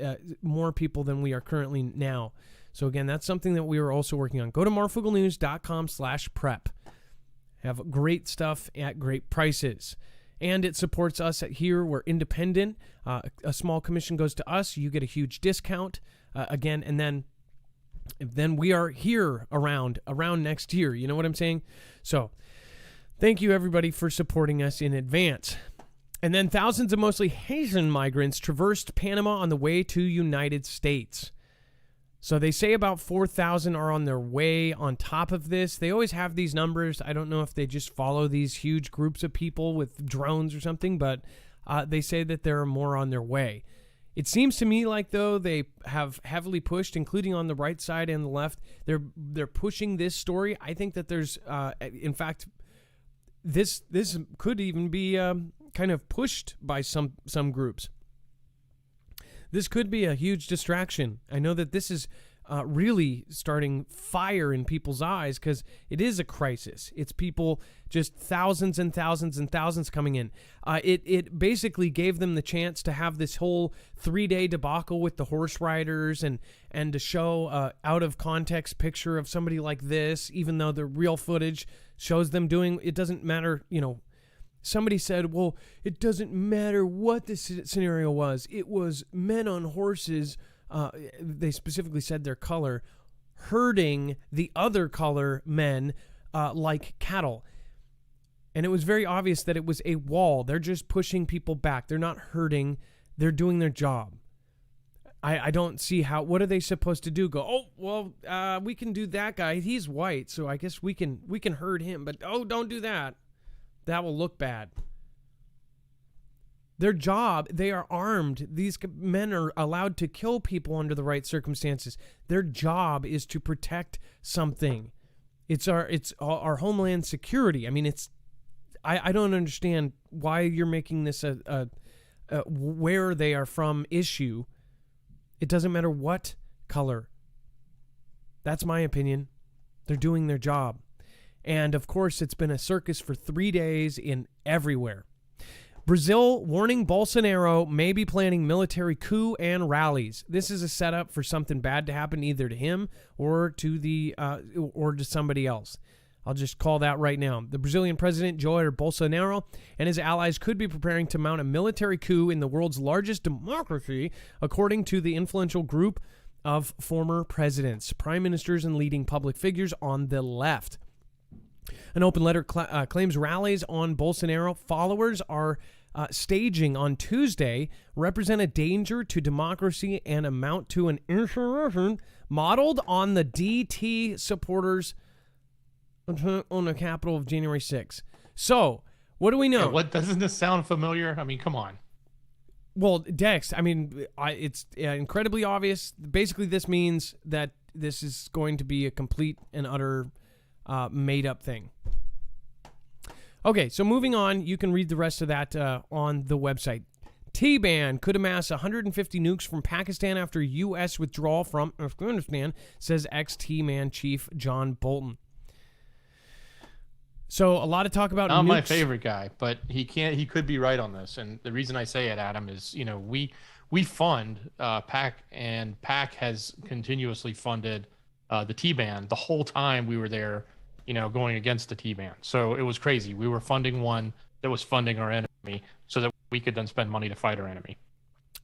more people than we are currently now. So again, that's something that we are also working on. Go to marfooglenews.com/prep. Have great stuff at great prices. And it supports us here. We're independent. A small commission goes to us. You get a huge discount. Again, and then we are here around next year. You know what I'm saying? So thank you, everybody, for supporting us in advance. And then thousands of mostly Haitian migrants traversed Panama on the way to United States. So they say about 4,000 are on their way on top of this. They always have these numbers. I don't know if they just follow these huge groups of people with drones or something, but they say that there are more on their way. It seems to me like, though, they have heavily pushed, including on the right side and the left. They're pushing this story. I think that there's, in fact, this could even be kind of pushed by some groups. This could be a huge distraction. I know that this is really starting fire in people's eyes because it is a crisis. It's people, just thousands and thousands and thousands coming in. It basically gave them the chance to have this whole 3-day debacle with the horse riders and to show out of context picture of somebody like this, even though the real footage shows them doing, it doesn't matter, Somebody said, well, it doesn't matter what the scenario was. It was men on horses, they specifically said their color, herding the other color men like cattle. And it was very obvious that it was a wall. They're just pushing people back. They're not herding. They're doing their job. I don't see what are they supposed to do? Go, oh, well, we can do that guy. He's white, so I guess we can herd him. But, don't do that. That will look bad. Their job, they are armed. These men are allowed to kill people under the right circumstances. Their job is to protect something. It's our homeland security. I mean, I don't understand why you're making this a where they are from issue. It doesn't matter what color. That's my opinion. They're doing their job. And, of course, it's been a circus for 3 days in everywhere. Brazil warning Bolsonaro may be planning military coup and rallies. This is a setup for something bad to happen either to him or to somebody else. I'll just call that right now. The Brazilian president, Jair Bolsonaro, and his allies could be preparing to mount a military coup in the world's largest democracy, according to the influential group of former presidents, prime ministers, and leading public figures on the left. An open letter claims rallies on Bolsonaro followers are staging on Tuesday represent a danger to democracy and amount to an insurrection modeled on the DT supporters on the capital of January 6th. So, what do we know?
Yeah, what doesn't this sound familiar? I mean, come on.
Well, Dex, I mean, it's incredibly obvious. Basically, this means that this is going to be a complete and utter made-up thing. Okay, so moving on, you can read the rest of that on the website. T-Ban could amass 150 nukes from Pakistan after U.S. withdrawal from Afghanistan, says ex-T-Man chief John Bolton. So a lot of talk about
not
nukes.
My favorite guy, but he could be right on this. And the reason I say it, Adam, is we fund PAC, and PAC has continuously funded the T-Ban the whole time we were there, going against the T-Ban. So it was crazy. We were funding one that was funding our enemy so that we could then spend money to fight our enemy.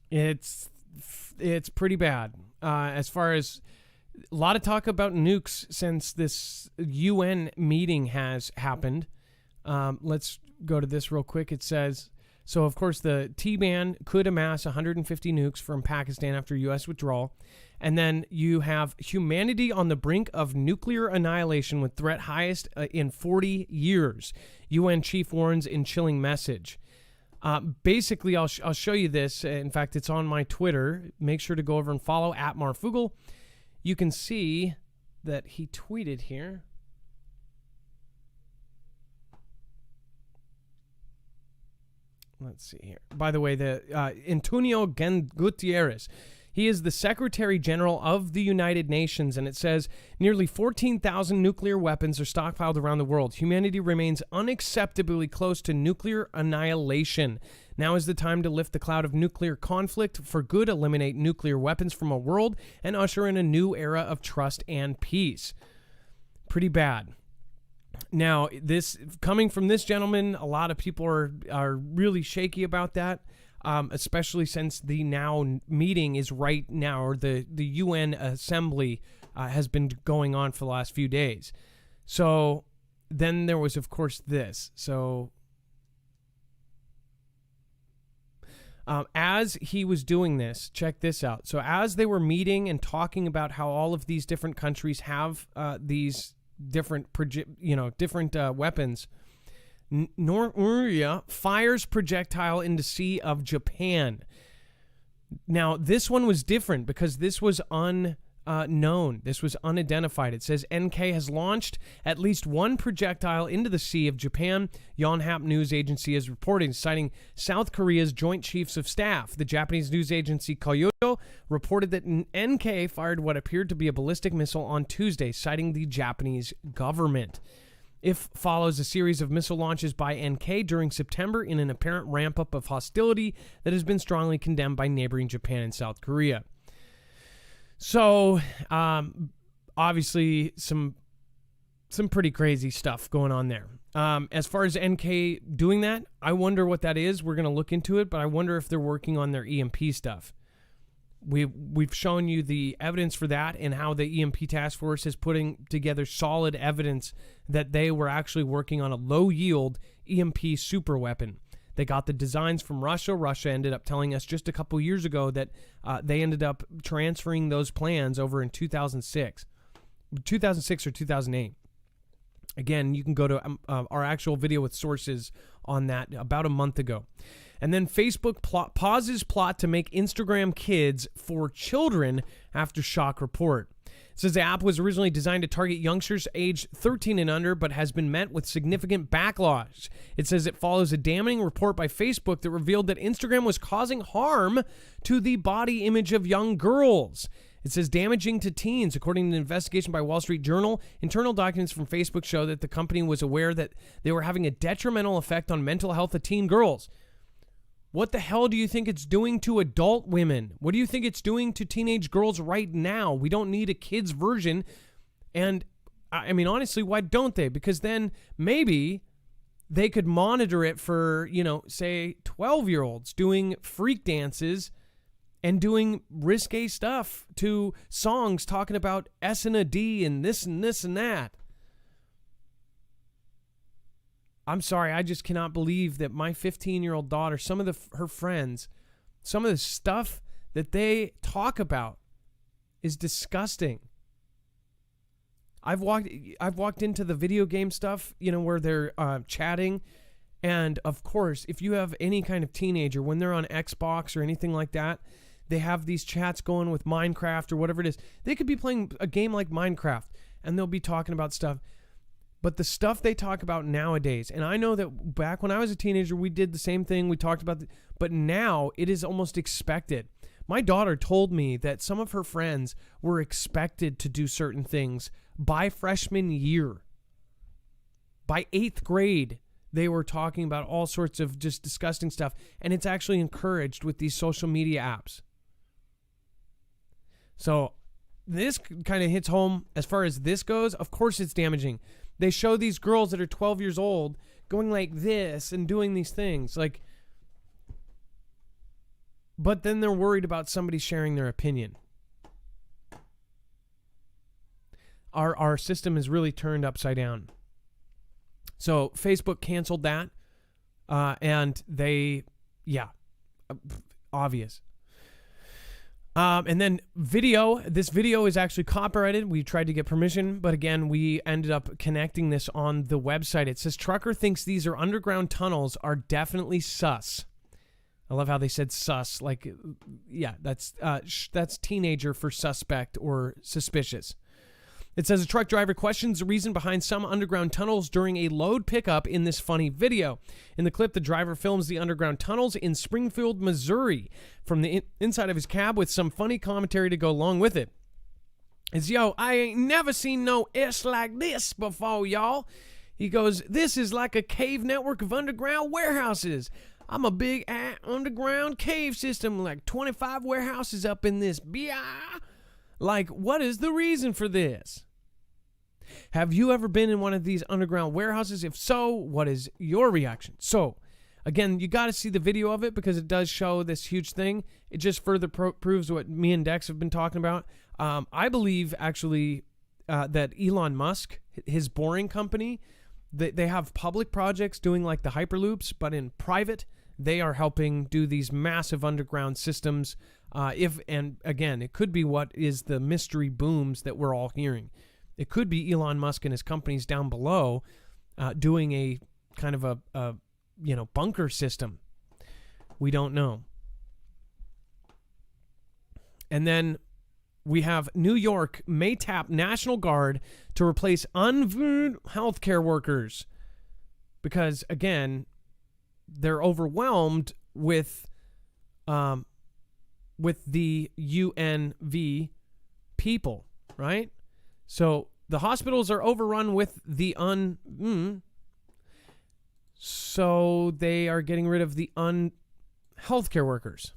It's pretty bad. As far as a lot of talk about nukes since this UN meeting has happened. Let's go to this real quick. It says, so of course the T-Ban could amass 150 nukes from Pakistan after U.S. withdrawal. And then you have humanity on the brink of nuclear annihilation with threat highest in 40 years. UN chief warns in chilling message. Basically, I'll show you this. In fact, it's on my Twitter. Make sure to go over and follow @Marfoogle. You can see that he tweeted here. Let's see here. By the way, Antonio Gutierrez, he is the Secretary General of the United Nations, and it says nearly 14,000 nuclear weapons are stockpiled around the world. Humanity remains unacceptably close to nuclear annihilation. Now is the time to lift the cloud of nuclear conflict for good, eliminate nuclear weapons from our world, and usher in a new era of trust and peace. Pretty bad. Now, this coming from this gentleman, a lot of people are really shaky about that. Especially since the now meeting is right now, or the UN assembly has been going on for the last few days. So then there was, of course, this. So as he was doing this, check this out. So as they were meeting and talking about how all of these different countries have these different weapons, North Korea fires projectile into Sea of Japan. Now, this one was different because this was unknown. This was unidentified. It says NK has launched at least one projectile into the Sea of Japan. Yonhap news agency is reporting, citing South Korea's Joint Chiefs of Staff. The Japanese news agency Kyodo reported that NK fired what appeared to be a ballistic missile on Tuesday, citing the Japanese government. If follows a series of missile launches by NK during September in an apparent ramp-up of hostility that has been strongly condemned by neighboring Japan and South Korea. So, obviously, some pretty crazy stuff going on there. As far as NK doing that, I wonder what that is. We're going to look into it, but I wonder if they're working on their EMP stuff. We've shown you the evidence for that and how the EMP task force is putting together solid evidence that they were actually working on a low-yield EMP super weapon. They got the designs from Russia. Russia ended up telling us just a couple years ago that they ended up transferring those plans over in 2006 or 2008. Again, you can go to our actual video with sources on that about a month ago. And then Facebook pauses plot to make Instagram Kids for children after shock report. It says the app was originally designed to target youngsters aged 13 and under, but has been met with significant backlash. It says it follows a damning report by Facebook that revealed that Instagram was causing harm to the body image of young girls. It says damaging to teens. According to an investigation by Wall Street Journal, internal documents from Facebook show that the company was aware that they were having a detrimental effect on mental health of teen girls. What the hell do you think it's doing to adult women? What do you think it's doing to teenage girls right now? We don't need a kid's version. And I mean, honestly, why don't they? Because then maybe they could monitor it for, say 12-year-olds doing freak dances and doing risque stuff to songs talking about S and a D and this and this and that. I'm sorry, I just cannot believe that my 15-year-old daughter, some of her friends, some of the stuff that they talk about is disgusting. I've walked into the video game stuff, where they're chatting. And of course, if you have any kind of teenager, when they're on Xbox or anything like that, they have these chats going with Minecraft or whatever it is. They could be playing a game like Minecraft and they'll be talking about stuff. But the stuff they talk about nowadays, and I know that back when I was a teenager, we did the same thing. We talked about, but now it is almost expected. My daughter told me that some of her friends were expected to do certain things by freshman year. By 8th grade, they were talking about all sorts of just disgusting stuff, and it's actually encouraged with these social media apps. So this kind of hits home as far as this goes. Of course it's damaging. They show these girls that are 12 years old going like this and doing these things. But then they're worried about somebody sharing their opinion. Our system is really turned upside down. So Facebook canceled that. And they, obvious. And then this video is actually copyrighted. We tried to get permission, but again, we ended up connecting this on the website. It says, trucker thinks these are underground tunnels are definitely sus. I love how they said sus. That's teenager for suspect or suspicious. It says a truck driver questions the reason behind some underground tunnels during a load pickup in this funny video. In the clip, the driver films the underground tunnels in Springfield, Missouri from the inside of his cab with some funny commentary to go along with it. It's, I ain't never seen no S like this before, y'all. He goes, this is like a cave network of underground warehouses. I'm a big underground cave system, like 25 warehouses up in this. Like, what is the reason for this? Have you ever been in one of these underground warehouses? If so, what is your reaction? So, again, you got to see the video of it because it does show this huge thing. It just further proves what me and Dex have been talking about. I believe, actually, that Elon Musk, his Boring Company, they have public projects doing like the Hyperloops, but in private, they are helping do these massive underground systems. And again, it could be what is the mystery booms that we're all hearing. It could be Elon Musk and his companies down below doing a kind of a bunker system. We don't know. And then we have New York may tap National Guard to replace unvaccinated healthcare workers because, again, they're overwhelmed with the UNV people, right? So the hospitals are overrun with the so they are getting rid of the healthcare workers.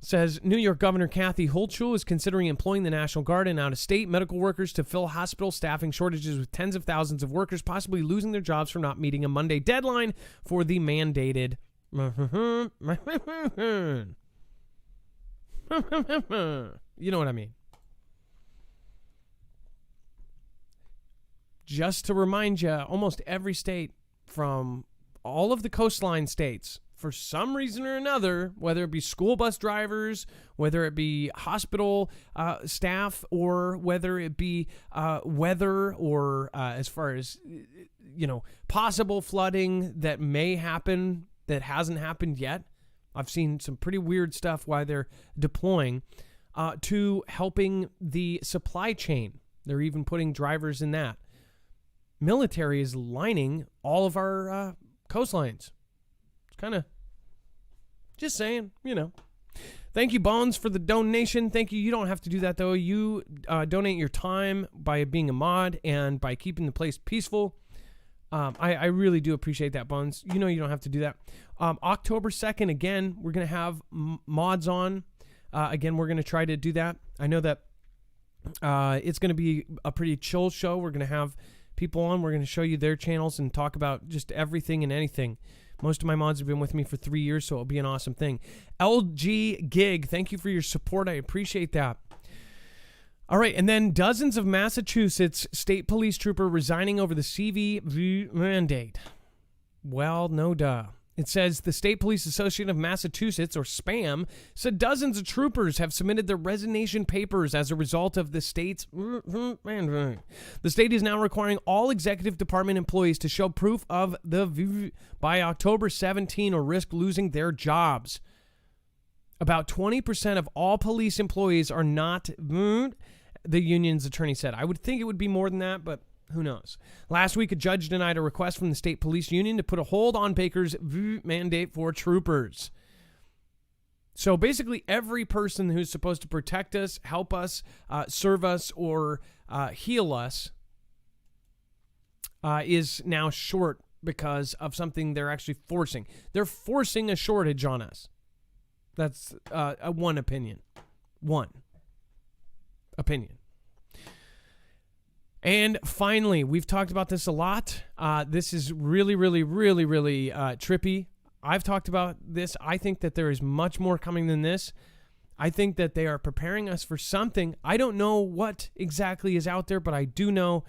Says New York Governor Kathy Hochul is considering employing the National Guard and out-of-state medical workers to fill hospital staffing shortages with tens of thousands of workers possibly losing their jobs for not meeting a Monday deadline for the mandated you know what I mean. Just to remind you, almost every state from all of the coastline states, for some reason or another, whether it be school bus drivers, whether it be hospital staff, or whether it be weather, or as far as, possible flooding that may happen that hasn't happened yet. I've seen some pretty weird stuff while they're deploying to helping the supply chain. They're even putting drivers in that. Military is lining all of our coastlines. It's kind of just saying, Thank you, Bones, for the donation. Thank you. You don't have to do that, though. You donate your time by being a mod and by keeping the place peaceful. I really do appreciate that, Bones. You don't have to do that. October 2nd, again, we're going to have mods on. Again, we're going to try to do that. I know that it's going to be a pretty chill show. We're going to have people on. We're going to show you their channels and talk about just everything and anything. Most of my mods have been with me for 3 years, so it'll be an awesome thing. LG Gig, thank you for your support. I appreciate that. All right, and then dozens of Massachusetts state police trooper resigning over the CVV mandate. Well, no duh. It says the State Police Association of Massachusetts, or SPAM, said dozens of troopers have submitted their resignation papers as a result of the state's... The state is now requiring all executive department employees to show proof of the by October 17 or risk losing their jobs. About 20% of all police employees are not... The union's attorney said. I would think it would be more than that, but... who knows? Last week, a judge denied a request from the state police union to put a hold on Baker's mandate for troopers. So basically, every person who's supposed to protect us, help us, serve us, or heal us is now short because of something they're actually forcing. They're forcing a shortage on us. That's one opinion. One opinion. And finally, we've talked about this a lot. This is really, really, really, really trippy. I've talked about this. I think that there is much more coming than this. I think that they are preparing us for something. I don't know what exactly is out there, but I do know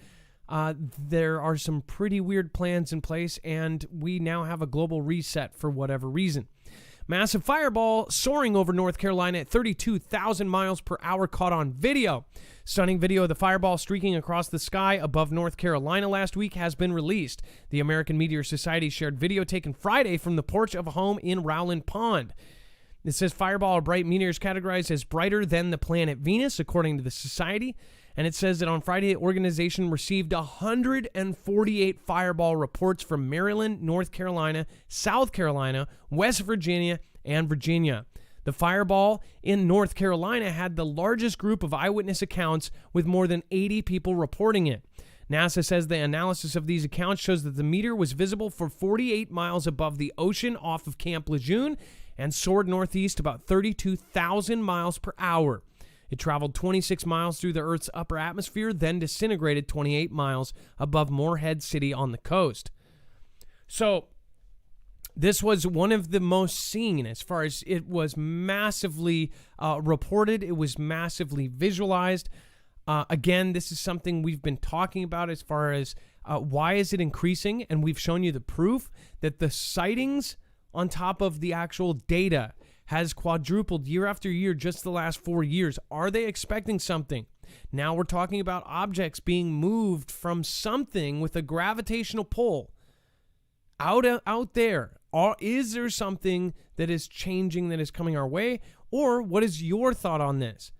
there are some pretty weird plans in place, and we now have a global reset for whatever reason. Massive fireball soaring over North Carolina at 32,000 miles per hour caught on video. Stunning video of the fireball streaking across the sky above North Carolina last week has been released. The American Meteor Society shared video taken Friday from the porch of a home in Rowland Pond. It says fireball or bright meteors categorized as brighter than the planet Venus, according to the Society. And it says that on Friday, the organization received 148 fireball reports from Maryland, North Carolina, South Carolina, West Virginia, and Virginia. The fireball in North Carolina had the largest group of eyewitness accounts, with more than 80 people reporting it. NASA says the analysis of these accounts shows that the meteor was visible for 48 miles above the ocean off of Camp Lejeune and soared northeast about 32,000 miles per hour. It traveled 26 miles through the Earth's upper atmosphere, then disintegrated 28 miles above Morehead City on the coast. So this was one of the most seen, as far as it was massively reported. It was massively visualized. Again, this is something we've been talking about as far as why is it increasing, and we've shown you the proof that the sightings on top of the actual data has quadrupled year after year just the last 4 years. Are they expecting something? Now we're talking about objects being moved from something with a gravitational pull out there. Is there something that is changing, that is coming our way? Or what is your thought on this?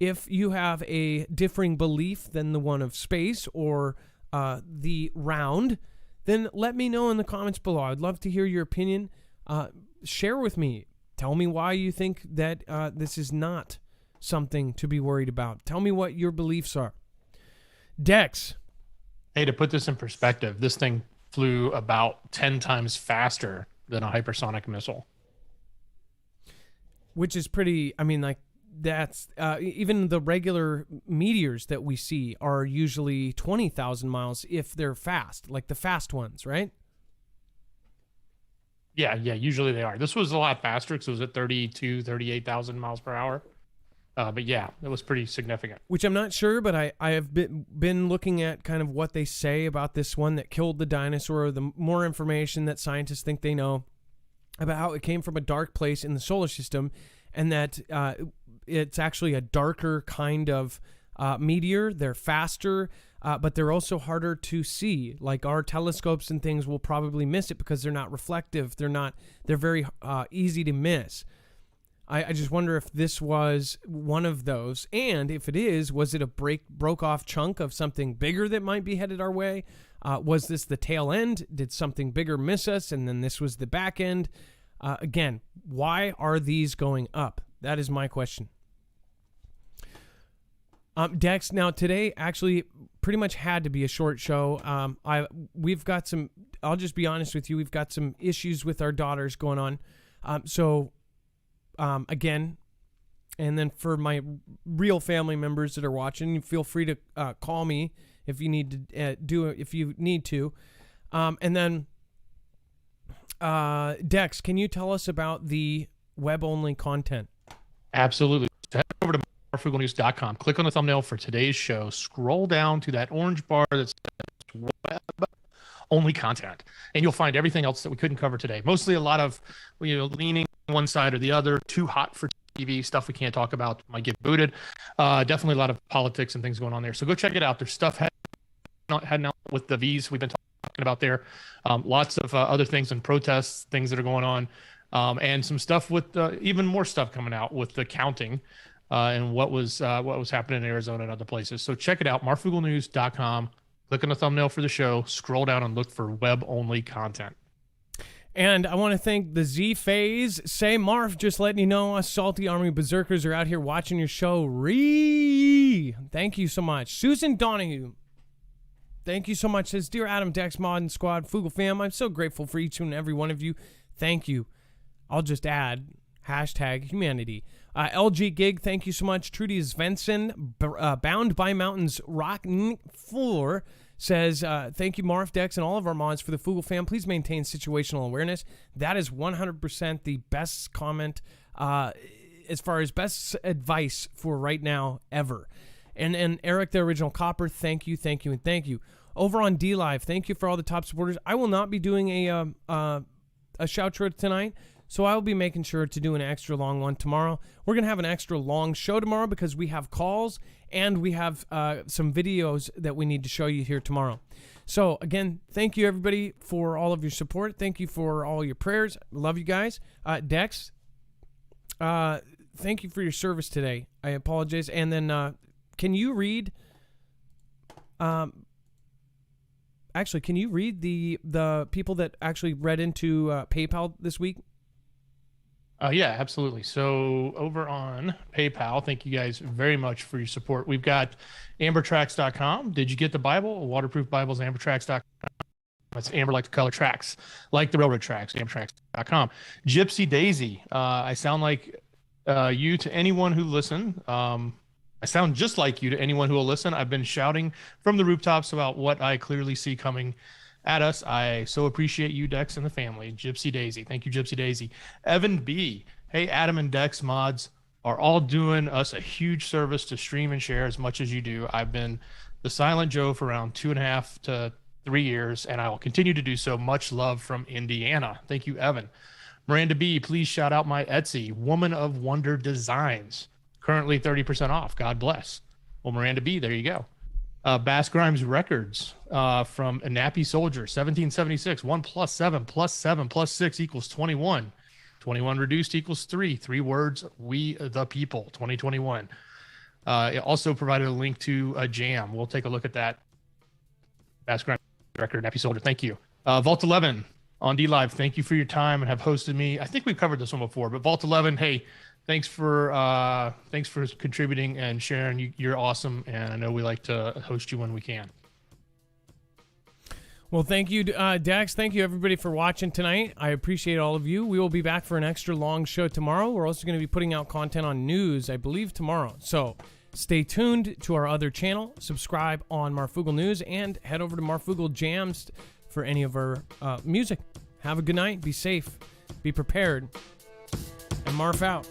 If you have a differing belief than the one of space or the round, then let me know in the comments below. I'd love to hear your opinion. Share with me. Tell me why you think that this is not something to be worried about. Tell me what your beliefs are. Dex.
Hey, to put this in perspective, this thing flew about 10 times faster than a hypersonic missile.
Which is pretty, I mean, like, that's, even the regular meteors that we see are usually 20,000 miles if they're fast, like the fast ones, right?
Yeah, usually they are. This was a lot faster because it was at 38,000 miles per hour. But yeah, it was pretty significant.
Which I'm not sure, but I have been looking at kind of what they say about this one that killed the dinosaur, the more information that scientists think they know about how it came from a dark place in the solar system, and that it's actually a darker kind of meteor. They're faster, but they're also harder to see. Like our telescopes and things will probably miss it because they're not reflective. They're very easy to miss. I just wonder if this was one of those, and if it is, was it a broke off chunk of something bigger that might be headed our way? Was this the tail end? Did something bigger miss us, and then this was the back end? Again, why are these going up? That is my question. Dex, now today actually pretty much had to be a short show. We've got some, I'll just be honest with you, we've got some issues with our daughters going on. Again, and then for my real family members that are watching, feel free to call me if you need to do it, if you need to. And then, Dex, can you tell us about the web-only content?
Absolutely. So head over to marfooglenews.com. Click on the thumbnail for today's show. Scroll down to that orange bar that says web only content, and you'll find everything else that we couldn't cover today. Mostly a lot of, leaning one side or the other, too hot for TV stuff we can't talk about, might get booted. Definitely a lot of politics and things going on there. So go check it out. There's stuff heading out with the V's we've been talking about there. Lots of other things and protests, things that are going on, and some stuff with even more stuff coming out with the counting and what was happening in Arizona and other places. So check it out, marfooglenews.com. Click on the thumbnail for the show, scroll down and look for web-only content.
And I want to thank the Z Phase. Say, Marf, just letting you know, us Salty Army Berserkers are out here watching your show. Thank you so much. Susan Donahue, thank you so much. Says, Dear Adam, Dex, Mod, and Squad, Foogle fam, I'm so grateful for each and every one of you. Thank you. I'll just add, #humanity. LG Gig, thank you so much. Trudy Svensson, Bound by Mountains, Rock 4, says, thank you, Marf, Dex, and all of our mods for the Foogle fam. Please maintain situational awareness. That is 100% the best comment as far as best advice for right now ever. And Eric, the original Copper, thank you, and thank you. Over on D-Live, thank you for all the top supporters. I will not be doing a shout-out tonight, so I will be making sure to do an extra long one tomorrow. We're going to have an extra long show tomorrow because we have calls and we have some videos that we need to show you here tomorrow. So, again, thank you, everybody, for all of your support. Thank you for all your prayers. Love you guys. Dex, thank you for your service today. I apologize. And then can you read... Actually, can you read the people that actually read into PayPal this week?
Yeah, absolutely. So over on PayPal, thank you guys very much for your support. We've got ambertracks.com. Did you get the Bible? Waterproof Bibles, ambertracks.com. It's amber like the color tracks, like the railroad tracks, ambertracks.com. Gypsy Daisy. I sound like you to anyone who listen. I sound just like you to anyone who will listen. I've been shouting from the rooftops about what I clearly see coming at us. I so appreciate you, Dex, and the family. Gypsy Daisy. Thank you, Gypsy Daisy. Evan B. Hey, Adam and Dex mods are all doing us a huge service to stream and share as much as you do. I've been the Silent Joe for around 2.5 to 3 years, and I will continue to do so. Much love from Indiana. Thank you, Evan. Miranda B. Please shout out my Etsy, Woman of Wonder Designs. Currently 30% off. God bless. Well, Miranda B., there you go. Bass Grimes Records from a Nappy Soldier, 1776. 1 + 7 + 7 + 6 = 21. 21 reduced equals 3. 3 words, we the people, 2021. It also provided a link to a jam. We'll take a look at that. Bass Grimes Record, Nappy Soldier, thank you. Vault 11 on D-Live, thank you for your time and have hosted me. I think we've covered this one before, but Vault 11, hey, thanks for contributing and sharing. You're awesome, and I know we like to host you when we can.
Well, thank you, Dex. Thank you, everybody, for watching tonight. I appreciate all of you. We will be back for an extra long show tomorrow. We're also going to be putting out content on news, I believe, tomorrow. So stay tuned to our other channel. Subscribe on Marfoogle News, and head over to Marfoogle Jams for any of our music. Have a good night. Be safe. Be prepared. And Marf out.